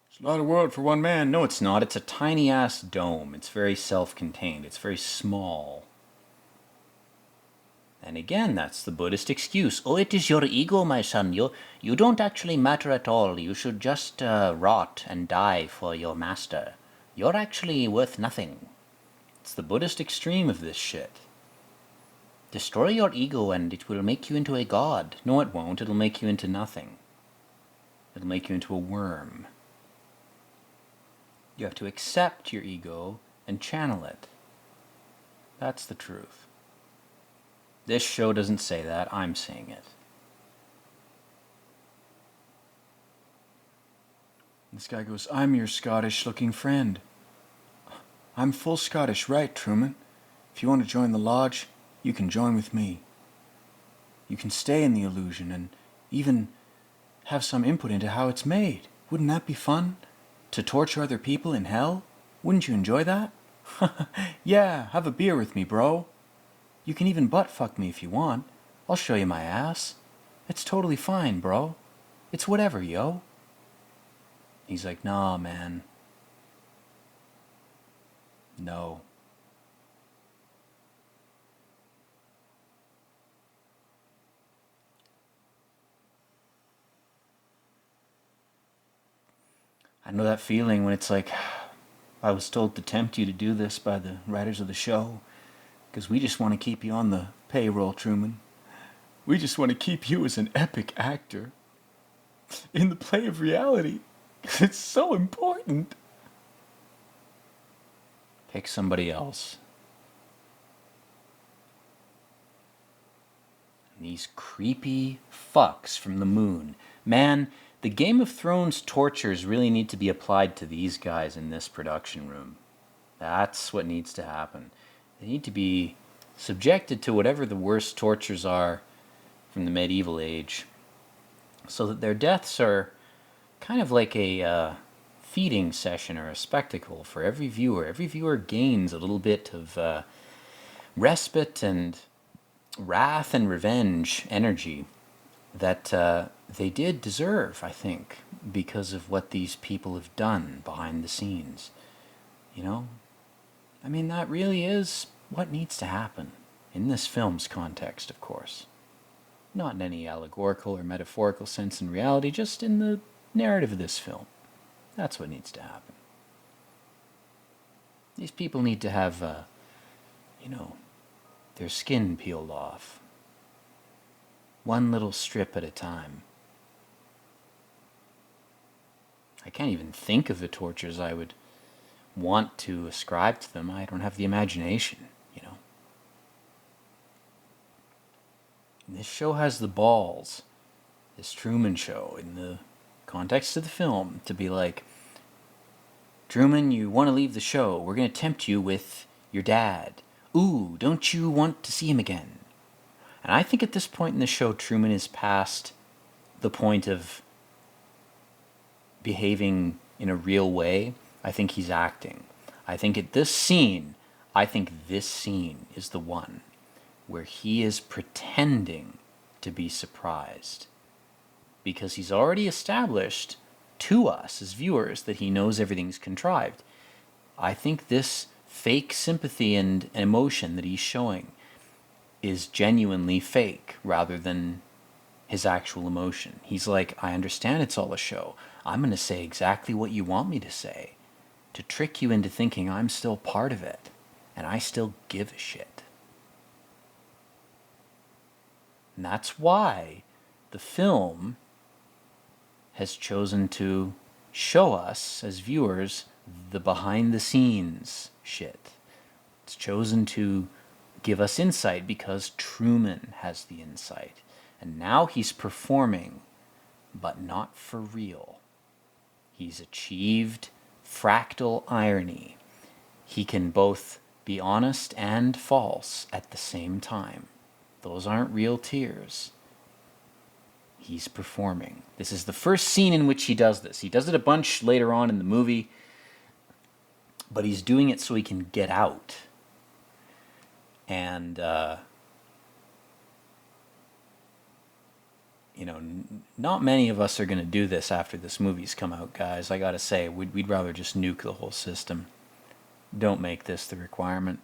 It's a lot of world for one man. No, it's not. It's a tiny ass dome. It's very self-contained. It's very small. And again, that's the Buddhist excuse. Oh, it is your ego, my son. You don't actually matter at all. You should just rot and die for your master. You're actually worth nothing. It's the Buddhist extreme of this shit. Destroy your ego and it will make you into a god. No, it won't. It'll make you into nothing. It'll make you into a worm. You have to accept your ego and channel it. That's the truth. This show doesn't say that. I'm saying it. This guy goes, I'm your Scottish-looking friend. I'm full Scottish, right, Truman? If you want to join the lodge, you can join with me. You can stay in the illusion and even have some input into how it's made. Wouldn't that be fun? To torture other people in hell? Wouldn't you enjoy that? Yeah, have a beer with me, bro. You can even butt fuck me if you want. I'll show you my ass. It's totally fine, bro. It's whatever, yo. He's like, nah, man. No. I know that feeling when it's like, I was told to tempt you to do this by the writers of the show, because we just want to keep you on the payroll, Truman. We just want to keep you as an epic actor in the play of reality. It's so important. Pick somebody else. These creepy fucks from the moon. Man, the Game of Thrones tortures really need to be applied to these guys in this production room. That's what needs to happen. They need to be subjected to whatever the worst tortures are from the medieval age, so that their deaths are kind of like a feeding session or a spectacle for every viewer. Every viewer gains a little bit of respite and wrath and revenge energy that they did deserve, I think, because of what these people have done behind the scenes. You know? I mean, that really is what needs to happen in this film's context, of course. Not in any allegorical or metaphorical sense in reality, just in the narrative of this film. That's what needs to happen. These people need to have, their skin peeled off. One little strip at a time. I can't even think of the tortures I would want to ascribe to them. I don't have the imagination, you know. And this show has the balls, this Truman Show, in the context of the film, to be like, Truman, you want to leave the show. We're going to tempt you with your dad. Ooh, don't you want to see him again? And I think at this point in the show, Truman is past the point of behaving in a real way. I think he's acting. I think this scene is the one where he is pretending to be surprised. Because he's already established to us as viewers that he knows everything's contrived. I think this fake sympathy and emotion that he's showing is genuinely fake rather than his actual emotion. He's like, I understand it's all a show. I'm going to say exactly what you want me to say to trick you into thinking I'm still part of it and I still give a shit. And that's why the film has chosen to show us, as viewers, the behind-the-scenes shit. It's chosen to give us insight because Truman has the insight. And now he's performing, but not for real. He's achieved fractal irony. He can both be honest and false at the same time. Those aren't real tears. He's performing. This is the first scene in which he does this. He does it a bunch later on in the movie, but he's doing it so he can get out. And, not many of us are going to do this after this movie's come out, guys. I gotta say, we'd rather just nuke the whole system. Don't make this the requirement.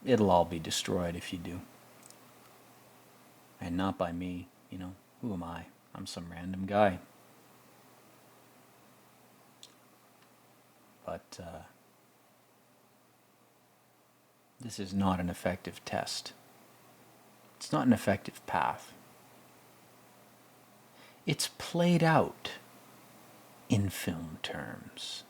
It'll all be destroyed if you do. And not by me, Who am I? I'm some random guy. But, this is not an effective test. It's not an effective path. It's played out in film terms.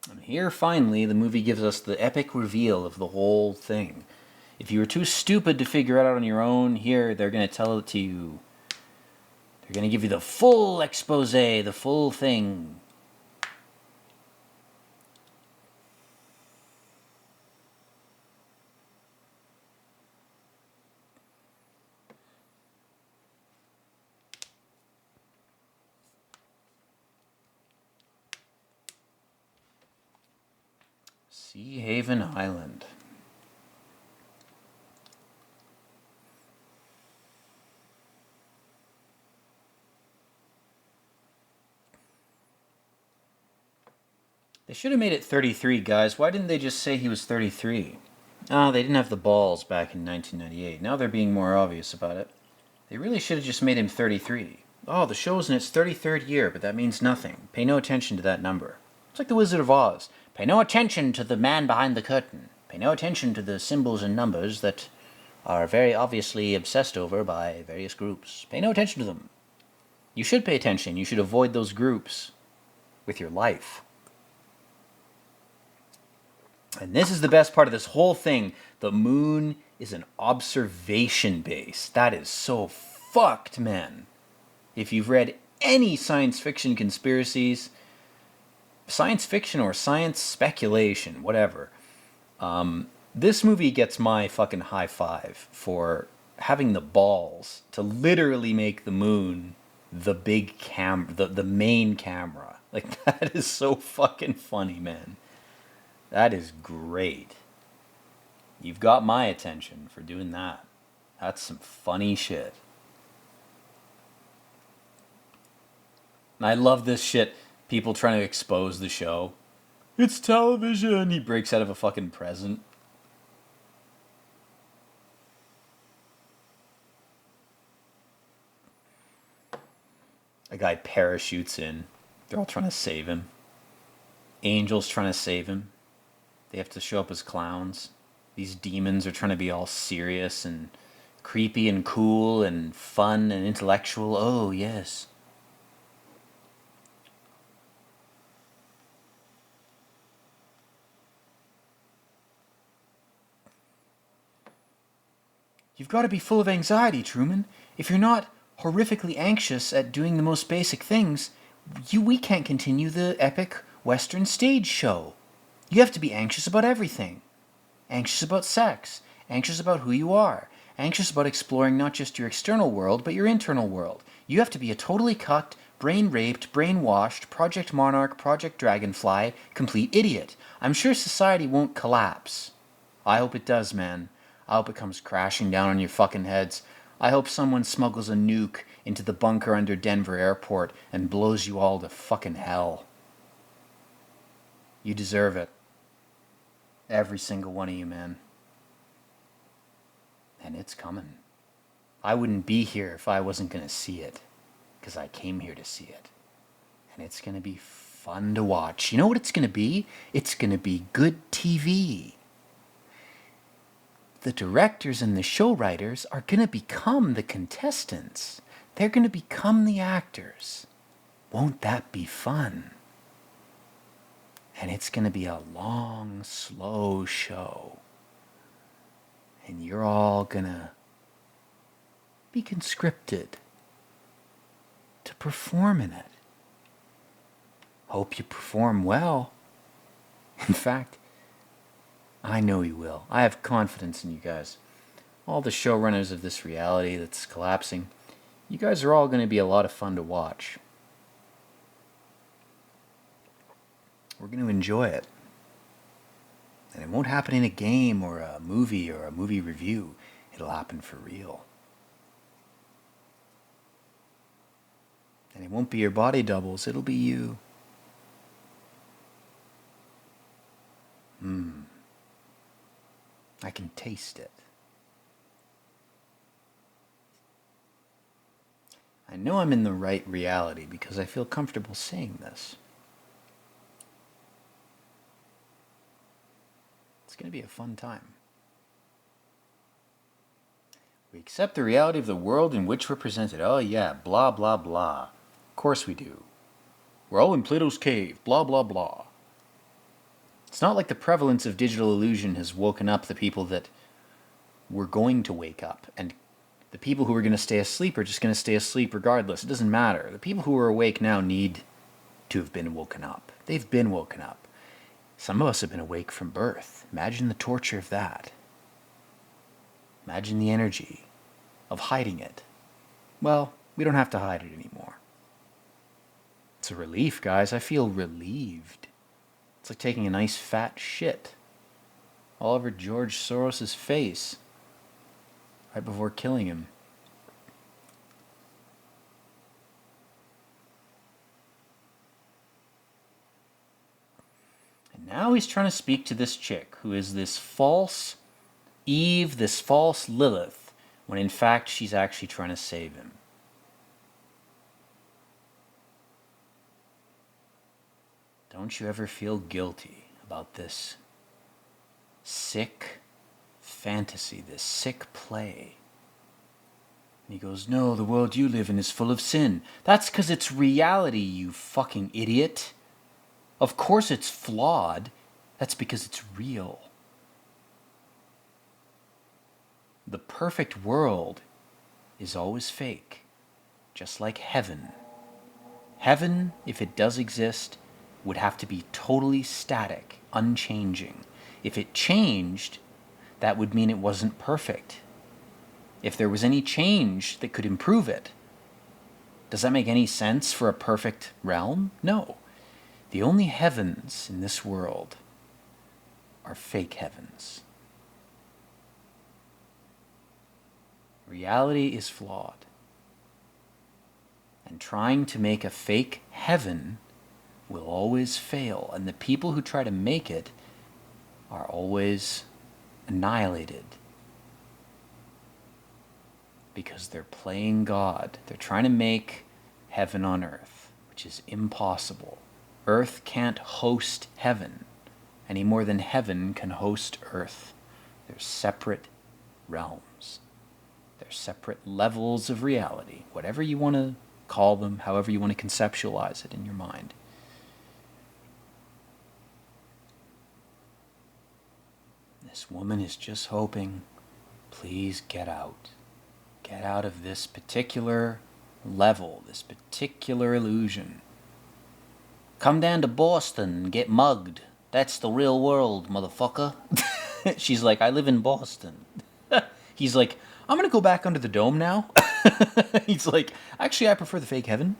And here, finally, the movie gives us the epic reveal of the whole thing. If you were too stupid to figure it out on your own, here, they're going to tell it to you. They're going to give you the full expose, the full thing. Sea Haven Island. They should have made it 33, guys. Why didn't they just say he was 33? Ah, they didn't have the balls back in 1998. Now they're being more obvious about it. They really should have just made him 33. Oh, the show's in its 33rd year, but that means nothing. Pay no attention to that number. It's like the Wizard of Oz. Pay no attention to the man behind the curtain. Pay no attention to the symbols and numbers that are very obviously obsessed over by various groups. Pay no attention to them. You should pay attention. You should avoid those groups with your life. And this is the best part of this whole thing. The moon is an observation base. That is so fucked, man. If you've read any science fiction conspiracies, science fiction or science speculation, whatever, this movie gets my fucking high five for having the balls to literally make the moon the big the main camera. Like, that is so fucking funny, man. That is great. You've got my attention for doing that. That's some funny shit. And I love this shit. People trying to expose the show. It's television. He breaks out of a fucking present. A guy parachutes in. They're all trying to save him. Angels trying to save him. They have to show up as clowns. These demons are trying to be all serious and creepy and cool and fun and intellectual. Oh, yes. You've got to be full of anxiety, Truman. If you're not horrifically anxious at doing the most basic things, we can't continue the epic Western stage show. You have to be anxious about everything. Anxious about sex. Anxious about who you are. Anxious about exploring not just your external world, but your internal world. You have to be a totally cucked, brain-raped, brainwashed, Project Monarch, Project Dragonfly, complete idiot. I'm sure society won't collapse. I hope it does, man. I hope it comes crashing down on your fucking heads. I hope someone smuggles a nuke into the bunker under Denver Airport and blows you all to fucking hell. You deserve it. Every single one of you, man. And it's coming. I wouldn't be here if I wasn't going to see it. Because I came here to see it. And it's going to be fun to watch. You know what it's going to be? It's going to be good TV. the directors and the show writers are going to become the contestants. They're going to become the actors. Won't that be fun? And it's going to be a long, slow show. And you're all going to be conscripted to perform in it. Hope you perform well. In fact, I know you will. I have confidence in you guys. All the showrunners of this reality that's collapsing, you guys are all going to be a lot of fun to watch. We're going to enjoy it. And it won't happen in a game or a movie review. It'll happen for real. And it won't be your body doubles, it'll be you. I can taste it. I know I'm in the right reality because I feel comfortable saying this. It's going to be a fun time. We accept the reality of the world in which we're presented. Oh yeah, blah, blah, blah. Of course we do. We're all in Plato's cave, blah, blah, blah. It's not like the prevalence of digital illusion has woken up the people that were going to wake up, and the people who are going to stay asleep are just going to stay asleep regardless. It doesn't matter. The people who are awake now need to have been woken up. They've been woken up. Some of us have been awake from birth. Imagine the torture of that. Imagine the energy of hiding it. Well, we don't have to hide it anymore. It's a relief, guys. I feel relieved. It's like taking a nice fat shit all over George Soros' face right before killing him. And now he's trying to speak to this chick who is this false Eve, this false Lilith, when in fact she's actually trying to save him. Don't you ever feel guilty about this sick fantasy, this sick play? And he goes, no, the world you live in is full of sin. That's because it's reality, you fucking idiot. Of course it's flawed. That's because it's real. The perfect world is always fake, just like heaven. Heaven, if it does exist, would have to be totally static, unchanging. If it changed, that would mean it wasn't perfect. If there was any change that could improve it, does that make any sense for a perfect realm? No. The only heavens in this world are fake heavens. Reality is flawed. And trying to make a fake heaven will always fail, and the people who try to make it are always annihilated because they're playing God. They're trying to make heaven on earth, which is impossible. Earth can't host heaven any more than heaven can host earth. They're separate realms. They're separate levels of reality, whatever you want to call them, however you want to conceptualize it in your mind. This woman is just hoping, please get out. Get out of this particular level, this particular illusion. Come down to Boston and get mugged. That's the real world, motherfucker. She's like, I live in Boston. He's like, I'm going to go back under the dome now. He's like, actually, I prefer the fake heaven.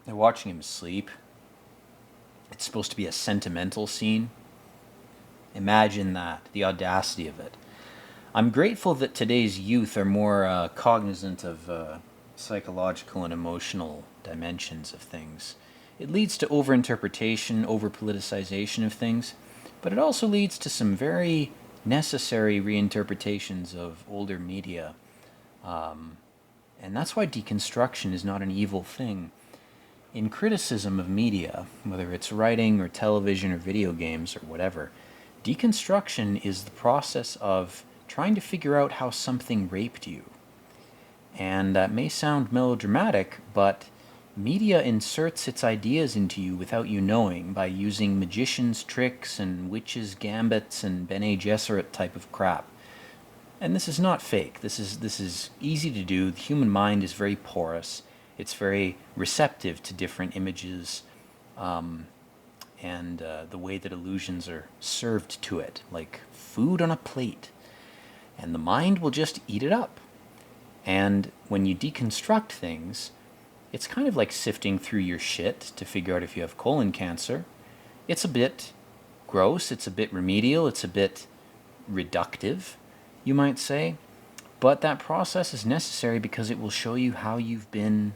They're watching him sleep. It's supposed to be a sentimental scene. Imagine that, the audacity of it. I'm grateful that today's youth are more cognizant of psychological and emotional dimensions of things. It leads to overinterpretation, over-politicization of things, but it also leads to some very necessary reinterpretations of older media. And that's why deconstruction is not an evil thing. in criticism of media, whether it's writing or television or video games or whatever, deconstruction is the process of trying to figure out how something raped you. And that may sound melodramatic, but media inserts its ideas into you without you knowing by using magicians' tricks and witches' gambits and Bene Gesserit type of crap. And this is not fake. This is easy to do. The human mind is very porous. It's very receptive to different images and the way that illusions are served to it, like food on a plate. And the mind will just eat it up. And when you deconstruct things, it's kind of like sifting through your shit to figure out if you have colon cancer. It's a bit gross, it's a bit remedial, it's a bit reductive, you might say. But that process is necessary because it will show you how you've been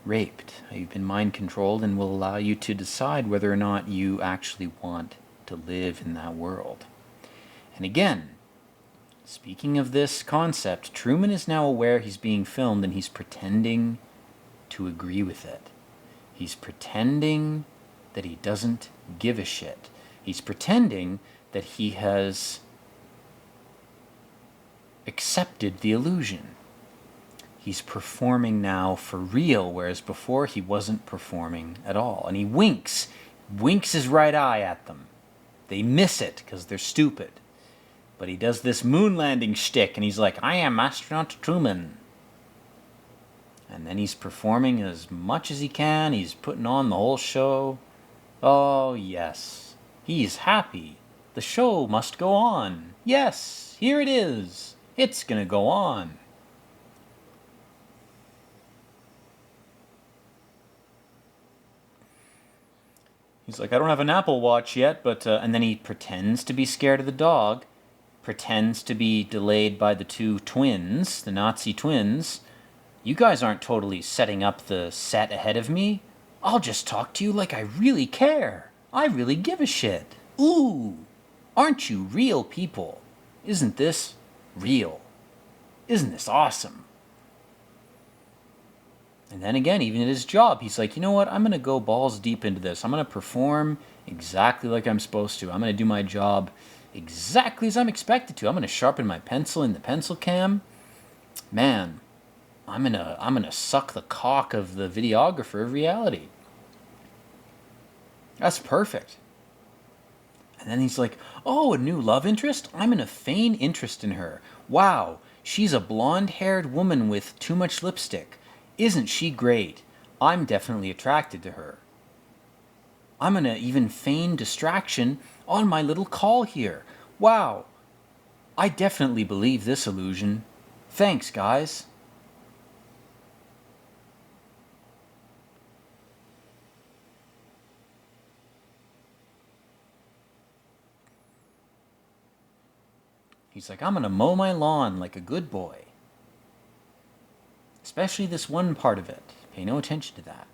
raped, how you've been mind controlled, and will allow you to decide whether or not you actually want to live in that world. And again, speaking of this concept, Truman is now aware he's being filmed and he's pretending to agree with it. He's pretending that he doesn't give a shit. He's pretending that he has accepted the illusion. He's performing now for real, whereas before he wasn't performing at all. And he winks his right eye at them. They miss it because they're stupid. But he does this moon landing shtick, and he's like, I am astronaut Truman. And then he's performing as much as he can. He's putting on the whole show. Oh, yes. He's happy. The show must go on. Yes, here it is. It's gonna go on. He's like, I don't have an Apple Watch yet, but... and then he pretends to be scared of the dog. Pretends to be delayed by the two twins, the Nazi twins. You guys aren't totally setting up the set ahead of me. I'll just talk to you like I really care. I really give a shit. Ooh, aren't you real people? Isn't this real? Isn't this awesome? And then again, even at his job, he's like, you know what? I'm going to go balls deep into this. I'm going to perform exactly like I'm supposed to. I'm going to do my job exactly as I'm expected to. I'm going to sharpen my pencil in the pencil cam. Man, I'm gonna suck the cock of the videographer of reality. That's perfect. And then he's like, oh, a new love interest? I'm gonna feign interest in her. Wow, she's a blonde-haired woman with too much lipstick. Isn't she great? I'm definitely attracted to her. I'm gonna even feign distraction on my little call here. Wow, I definitely believe this illusion. Thanks, guys. He's like, I'm gonna mow my lawn like a good boy. Especially this one part of it. Pay no attention to that.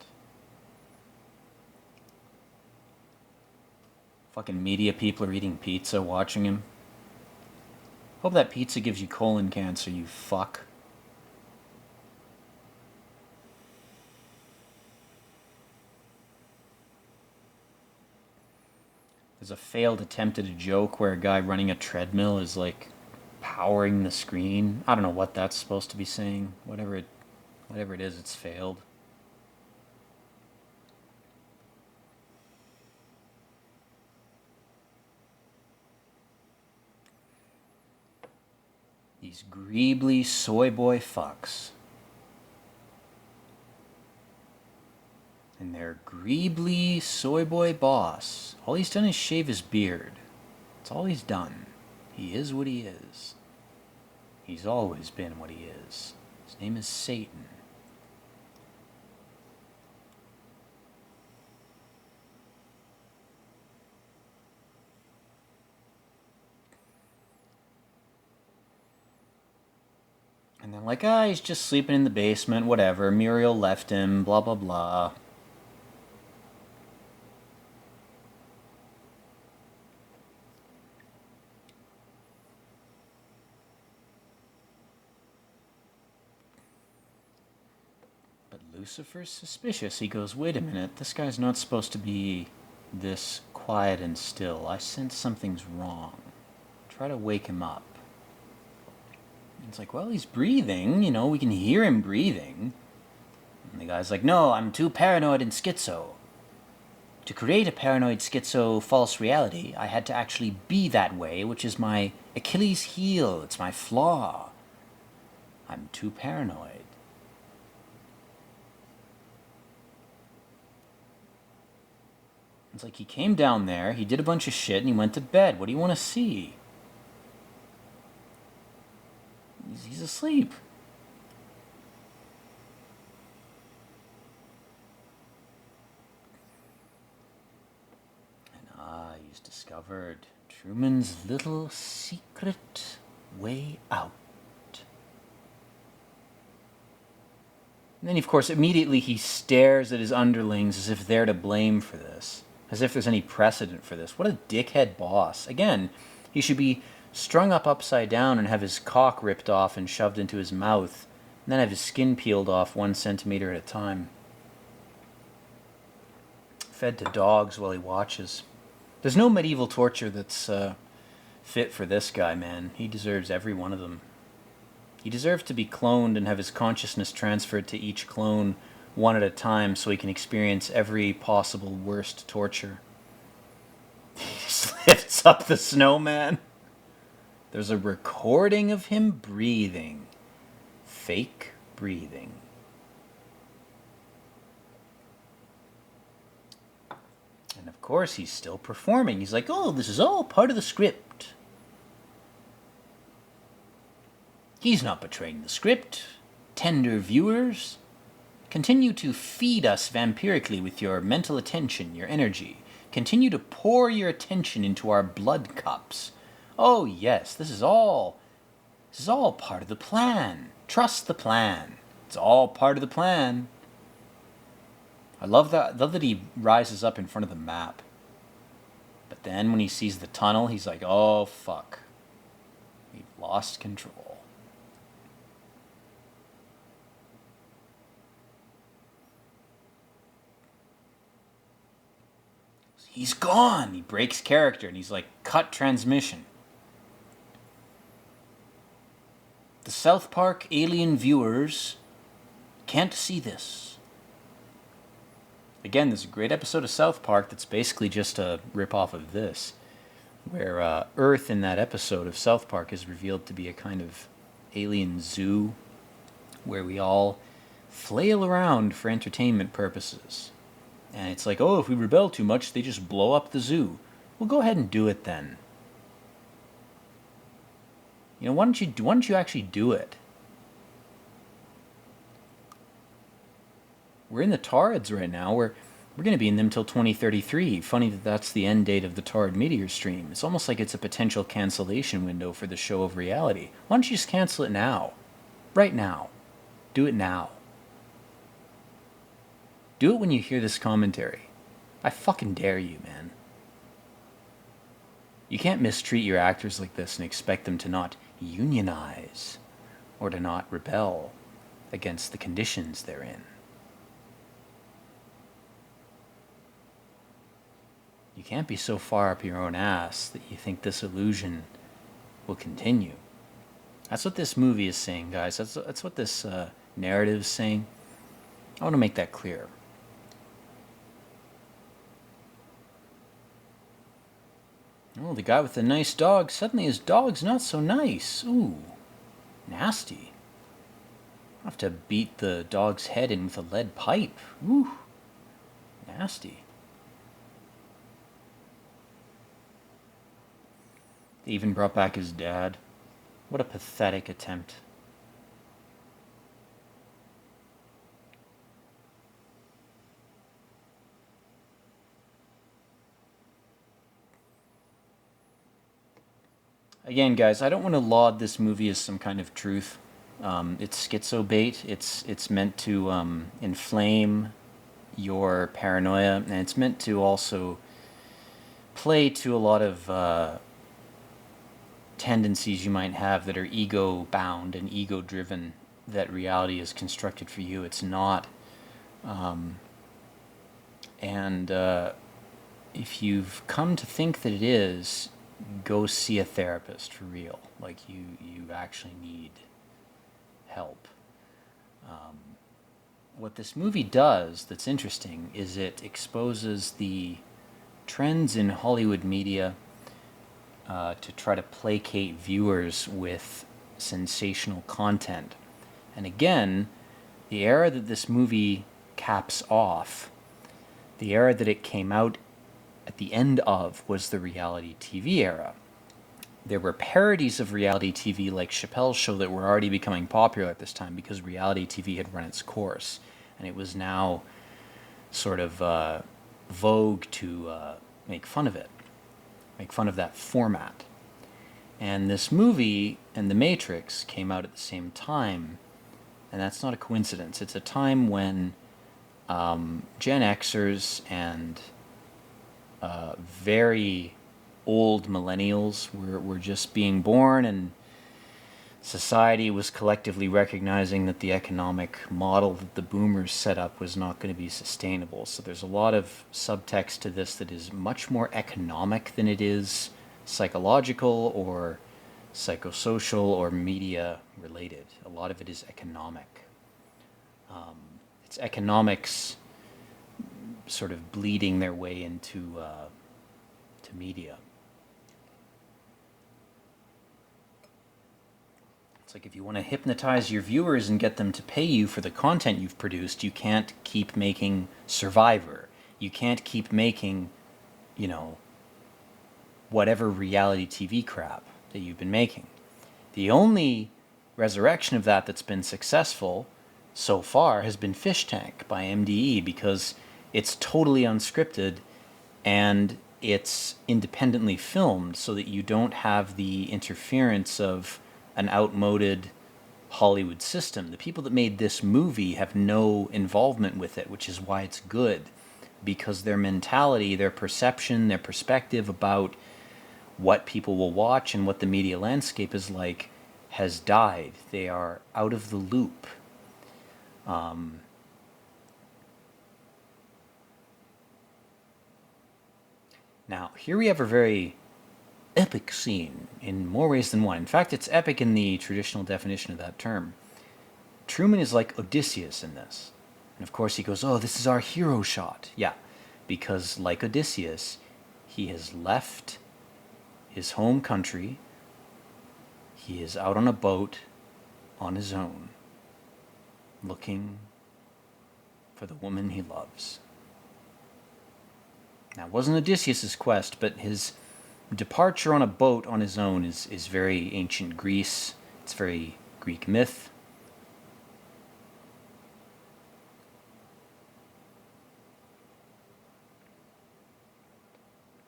Fucking media people are eating pizza watching him. Hope that pizza gives you colon cancer, you fuck. There's a failed attempt at a joke where a guy running a treadmill is like powering the screen. I don't know what that's supposed to be saying. Whatever it is, it's failed. These greebly soy boy fucks. And their greebly soy boy boss. All he's done is shave his beard. That's all he's done. He is what he is. He's always been what he is. His name is Satan. And they're like, he's just sleeping in the basement, whatever. Muriel left him, blah, blah, blah. But Lucifer's suspicious. He goes, wait a minute, this guy's not supposed to be this quiet and still. I sense something's wrong. Try to wake him up. And it's like, well, he's breathing, you know, we can hear him breathing. And the guy's like, no, I'm too paranoid and schizo. To create a paranoid schizo false reality, I had to actually be that way, which is my Achilles heel. It's my flaw. I'm too paranoid. It's like he came down there, he did a bunch of shit, and he went to bed. What do you want to see? He's asleep. And he's discovered Truman's little secret way out. And then, of course, immediately he stares at his underlings as if they're to blame for this. As if there's any precedent for this. What a dickhead boss. Again, he should be strung up upside down and have his cock ripped off and shoved into his mouth, and then have his skin peeled off 1 centimeter at a time. Fed to dogs while he watches. There's no medieval torture that's fit for this guy, man. He deserves every one of them. He deserves to be cloned and have his consciousness transferred to each clone one at a time so he can experience every possible worst torture. He just lifts up the snowman. There's a recording of him breathing. Fake breathing. And of course he's still performing. He's like, oh, this is all part of the script. He's not betraying the script. Tender viewers, continue to feed us vampirically with your mental attention, your energy. Continue to pour your attention into our blood cups. Oh yes, this is all part of the plan. Trust the plan. It's all part of the plan. I love that he rises up in front of the map. But then when he sees the tunnel, he's like, oh fuck. We've lost control. He's gone. He breaks character and he's like, cut transmission. The South Park alien viewers can't see this. Again, there's a great episode of South Park that's basically just a rip-off of this, where Earth in that episode of South Park is revealed to be a kind of alien zoo where we all flail around for entertainment purposes. And it's like, oh, if we rebel too much, they just blow up the zoo. Well, go ahead and do it then. You know, why don't you actually do it? We're in the Taurids right now. We're going to be in them till 2033. Funny that that's the end date of the Taurid meteor stream. It's almost like it's a potential cancellation window for the show of reality. Why don't you just cancel it now? Right now. Do it now. Do it when you hear this commentary. I fucking dare you, man. You can't mistreat your actors like this and expect them to not unionize or to not rebel against the conditions they're in. You can't be so far up your own ass that you think this illusion will continue. That's what this movie is saying, guys. That's what this narrative is saying. I want to make that clear. Oh, the guy with the nice dog, suddenly his dog's not so nice. Ooh, nasty. I'll have to beat the dog's head in with a lead pipe. Ooh, nasty. They even brought back his dad. What a pathetic attempt. Again, guys, I don't want to laud this movie as some kind of truth. It's schizo bait. It's meant to inflame your paranoia, and it's meant to also play to a lot of tendencies you might have that are ego-bound and ego-driven, that reality is constructed for you. It's not And if you've come to think that it is, go see a therapist for real. Like you actually need help. What this movie does that's interesting is it exposes the trends in Hollywood media to try to placate viewers with sensational content. And again, the era that this movie caps off, the era that it came out at the end of, was the reality TV era. There were parodies of reality TV like Chappelle's Show that were already becoming popular at this time because reality TV had run its course. And it was now sort of vogue to make fun of it, make fun of that format. And this movie and The Matrix came out at the same time, and that's not a coincidence. It's a time when Gen Xers and very old millennials were just being born, and society was collectively recognizing that the economic model that the boomers set up was not going to be sustainable. So there's a lot of subtext to this that is much more economic than it is psychological or psychosocial or media related. A lot of it is economic. It's economics sort of bleeding their way into to media. It's like if you want to hypnotize your viewers and get them to pay you for the content you've produced, you can't keep making Survivor. You can't keep making, whatever reality TV crap that you've been making. The only resurrection of that that's been successful so far has been Fish Tank by MDE, because it's totally unscripted and it's independently filmed so that you don't have the interference of an outmoded Hollywood system. The people that made this movie have no involvement with it, which is why it's good, because their mentality, their perception, their perspective about what people will watch and what the media landscape is like has died. They are out of the loop. Now, here we have a very epic scene in more ways than one. In fact, it's epic in the traditional definition of that term. Truman is like Odysseus in this. And of course he goes, oh, this is our hero shot. Yeah, because like Odysseus, he has left his home country. He is out on a boat on his own, looking for the woman he loves. Now, it wasn't Odysseus' quest, but his departure on a boat on his own is very ancient Greece. It's very Greek myth.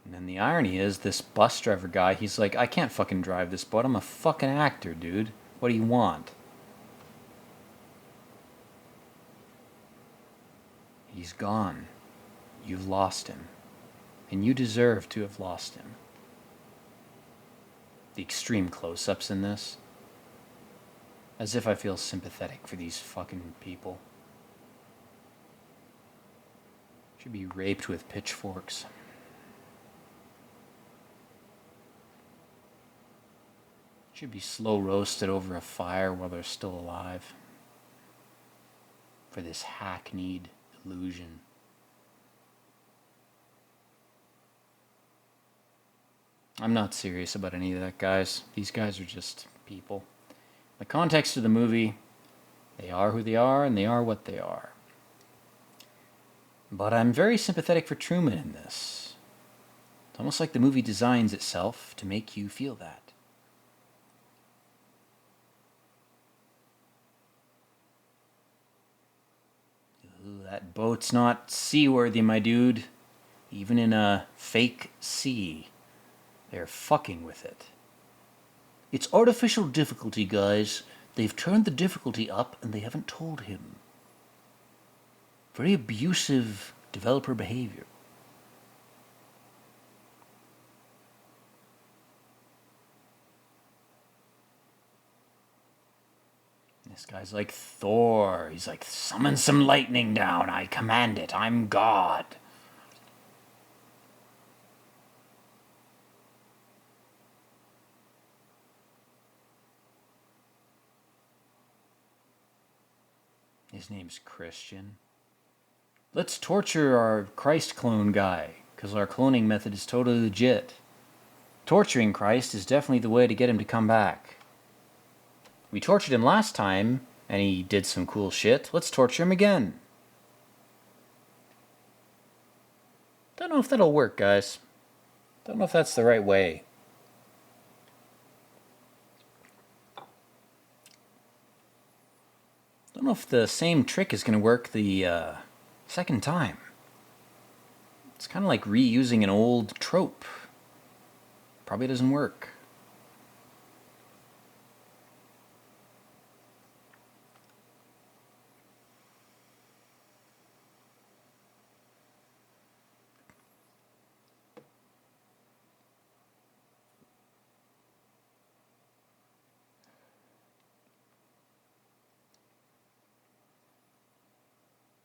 And then the irony is, this bus driver guy, he's like, I can't fucking drive this boat. I'm a fucking actor, dude. What do you want? He's gone. You've lost him. And you deserve to have lost him. The extreme close-ups in this. As if I feel sympathetic for these fucking people. Should be raped with pitchforks. Should be slow roasted over a fire while they're still alive. For this hackneyed illusion. I'm not serious about any of that, guys. These guys are just people. The context of the movie, they are who they are and they are what they are. But I'm very sympathetic for Truman in this. It's almost like the movie designs itself to make you feel that. Ooh, that boat's not seaworthy, my dude. Even in a fake sea. They're fucking with it. It's artificial difficulty, guys. They've turned the difficulty up and they haven't told him. Very abusive developer behavior. This guy's like Thor. He's like, summon some lightning down. I command it. I'm God. His name's Christian. Let's torture our Christ clone guy, because our cloning method is totally legit. Torturing Christ is definitely the way to get him to come back. We tortured him last time, and he did some cool shit. Let's torture him again. Don't know if that'll work, guys. Don't know if that's the right way. Don't know if the same trick is going to work the second time. It's kind of like reusing an old trope. Probably doesn't work.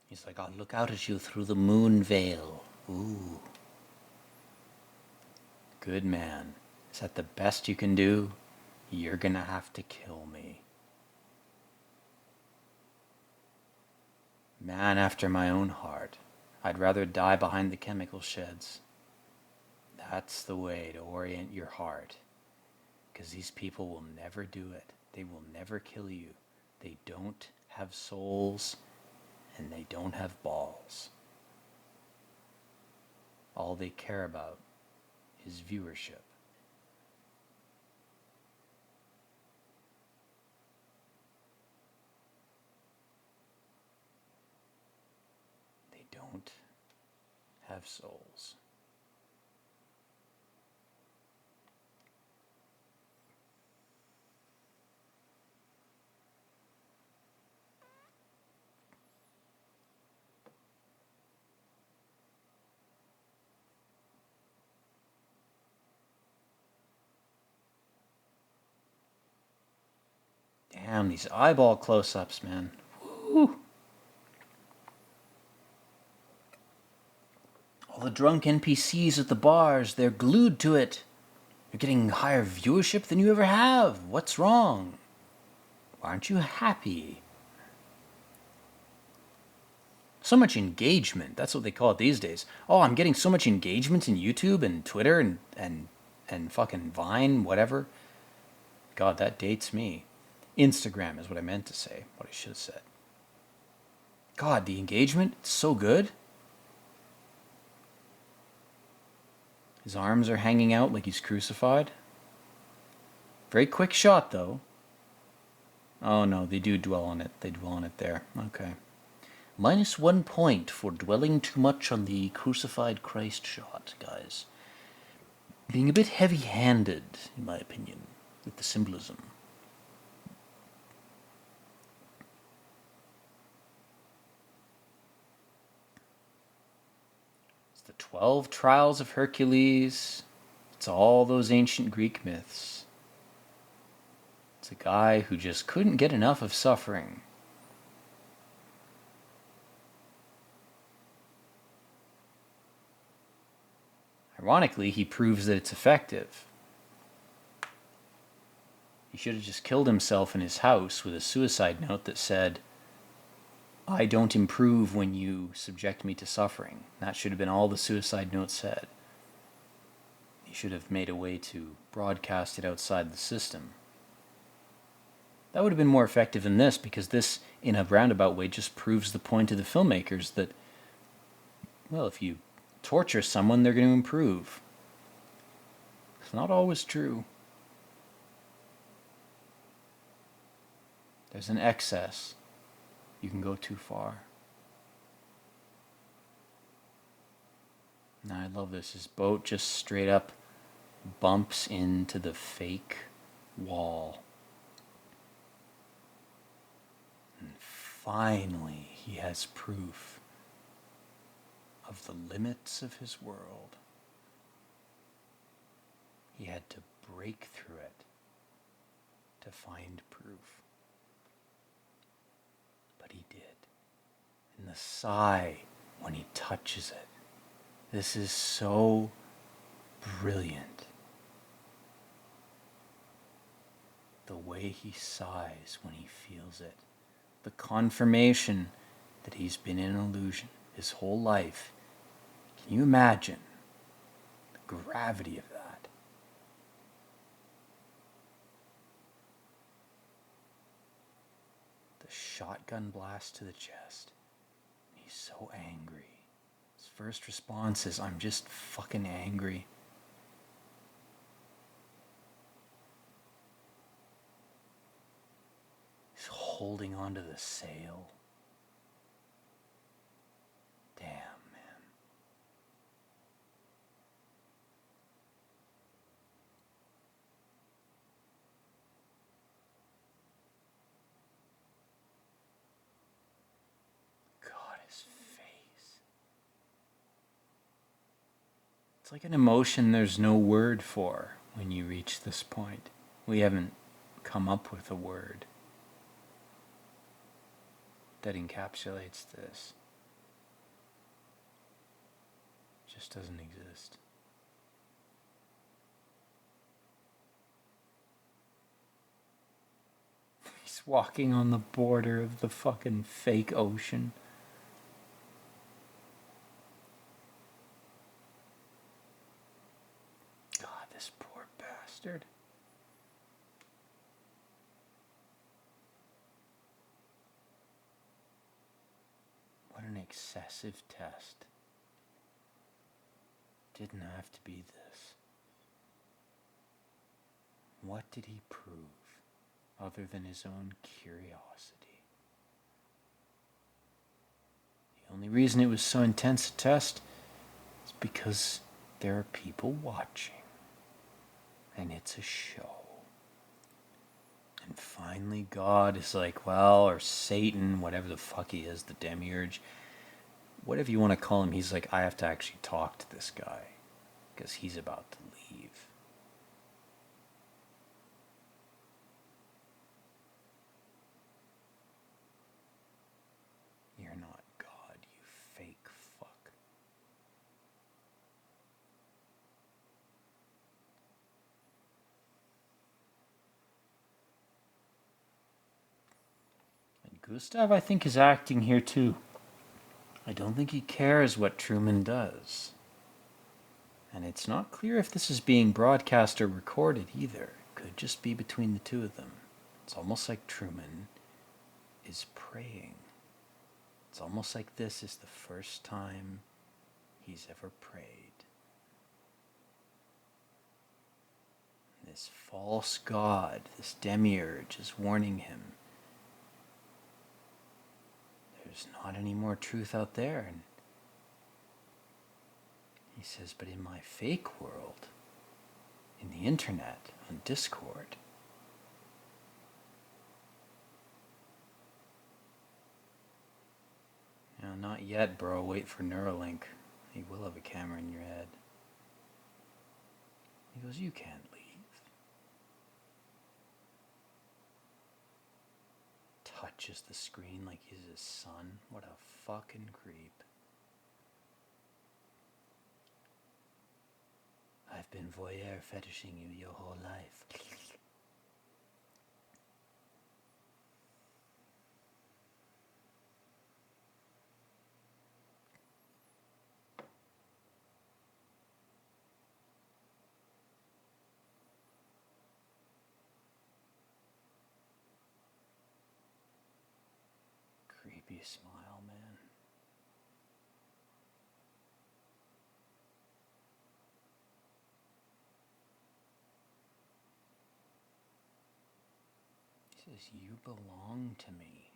He's like, I'll look out at you through the moon veil. Ooh. Good man. Is that the best you can do? You're gonna have to kill me. Man after my own heart. I'd rather die behind the chemical sheds. That's the way to orient your heart. Because these people will never do it. They will never kill you. They don't have souls, and they don't have balls. All they care about is viewership. They don't have souls. Damn, these eyeball close-ups, man. Woo. All the drunk NPCs at the bars, they're glued to it. You're getting higher viewership than you ever have. What's wrong? Why aren't you happy? So much engagement. That's what they call it these days. Oh, I'm getting so much engagement in YouTube and Twitter and fucking Vine, whatever. God, that dates me. Instagram is what I meant to say, what I should have said. God, the engagement, it's so good. His arms are hanging out like he's crucified. Very quick shot, though. Oh no, they do dwell on it. They dwell on it there. Okay. -1 point for dwelling too much on the crucified Christ shot, guys. Being a bit heavy-handed, in my opinion, with the symbolism. It's the 12 Trials of Hercules. It's all those ancient Greek myths. It's a guy who just couldn't get enough of suffering. Ironically, he proves that it's effective. He should have just killed himself in his house with a suicide note that said, I don't improve when you subject me to suffering. That should have been all the suicide note said. He should have made a way to broadcast it outside the system. That would have been more effective than this, because this, in a roundabout way, just proves the point of the filmmakers that, well, if you torture someone, they're going to improve. It's not always true. There's an excess. You can go too far. Now I love this. His boat just straight up bumps into the fake wall. And finally, he has proof of the limits of his world. He had to break through it to find proof. the sigh when he touches it. This is so brilliant. The way he sighs when he feels it. The confirmation that he's been in an illusion his whole life. Can you imagine the gravity of that? The shotgun blast to the chest. He's so angry. His first response is, I'm just fucking angry. He's holding onto the sail. Damn, man. God, his face. It's like an emotion there's no word for when you reach this point. We haven't come up with a word that encapsulates this. It just doesn't exist. He's walking on the border of the fucking fake ocean. God, this poor bastard. What an excessive test. Didn't have to be this. What did he prove other than his own curiosity? The only reason it was so intense a test is because there are people watching. And it's a show. And finally God is like, well, or Satan, whatever the fuck he is, the demiurge, whatever you want to call him, he's like, I have to actually talk to this guy because he's about to leave. You're not God, you fake fuck. And Gustav, I think, is acting here too. I don't think he cares what Truman does. And it's not clear if this is being broadcast or recorded either. It could just be between the two of them. It's almost like Truman is praying. It's almost like this is the first time he's ever prayed. This false god, this demiurge, is warning him. There's not any more truth out there. And he says, but in my fake world, in the internet, on Discord, no, not yet, bro. Wait for Neuralink. He will have a camera in your head. He goes, you can't leave. Touches the screen like he's his son. What a fucking creep. I've been voyeur fetishing you your whole life. Creepy smile, man. He says, you belong to me.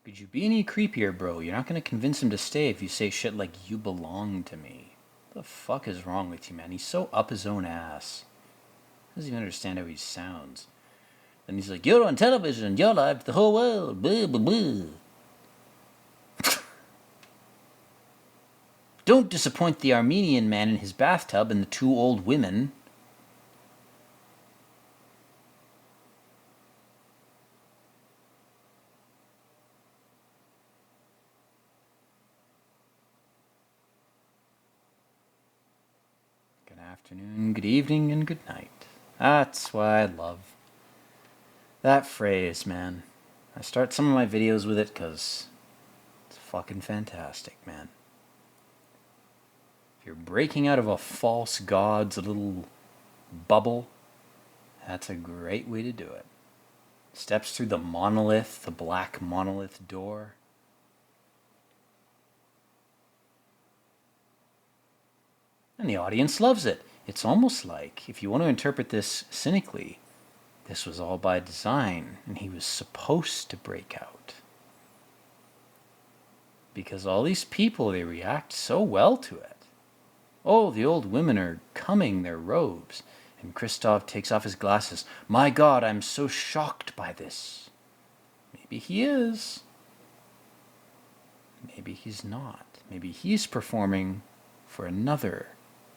Could you be any creepier, bro? You're not going to convince him to stay if you say shit like, you belong to me. What the fuck is wrong with you, man? He's so up his own ass. He doesn't even understand how he sounds. Then he's like, you're on television, you're live to the whole world, blah, blah, blah. Don't disappoint the Armenian man in his bathtub and the two old women. afternoon, good evening, and good night. That's why I love that phrase, man. I start some of my videos with it because it's fucking fantastic, man. If you're breaking out of a false god's little bubble, that's a great way to do it. Steps through the monolith, the black monolith door. And the audience loves it. It's almost like, if you want to interpret this cynically, this was all by design, and he was supposed to break out. Because all these people, they react so well to it. Oh, the old women are combing their robes, and Christoph takes off his glasses. My God, I'm so shocked by this. Maybe he is. Maybe he's not. Maybe he's performing for another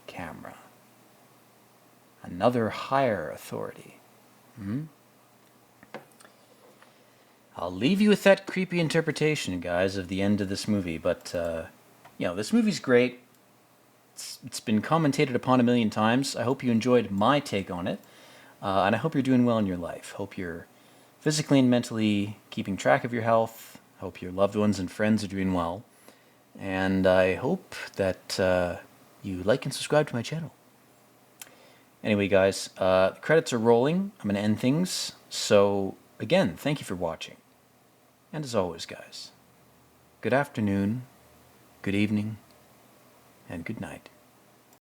camera. Another higher authority. I'll leave you with that creepy interpretation, guys, of the end of this movie. But, this movie's great. It's been commentated upon a million times. I hope you enjoyed my take on it. And I hope you're doing well in your life. Hope you're physically and mentally keeping track of your health. Hope your loved ones and friends are doing well. And I hope that you like and subscribe to my channel. Anyway, guys, the credits are rolling. I'm going to end things. So, again, thank you for watching. And as always, guys, good afternoon, good evening, and good night.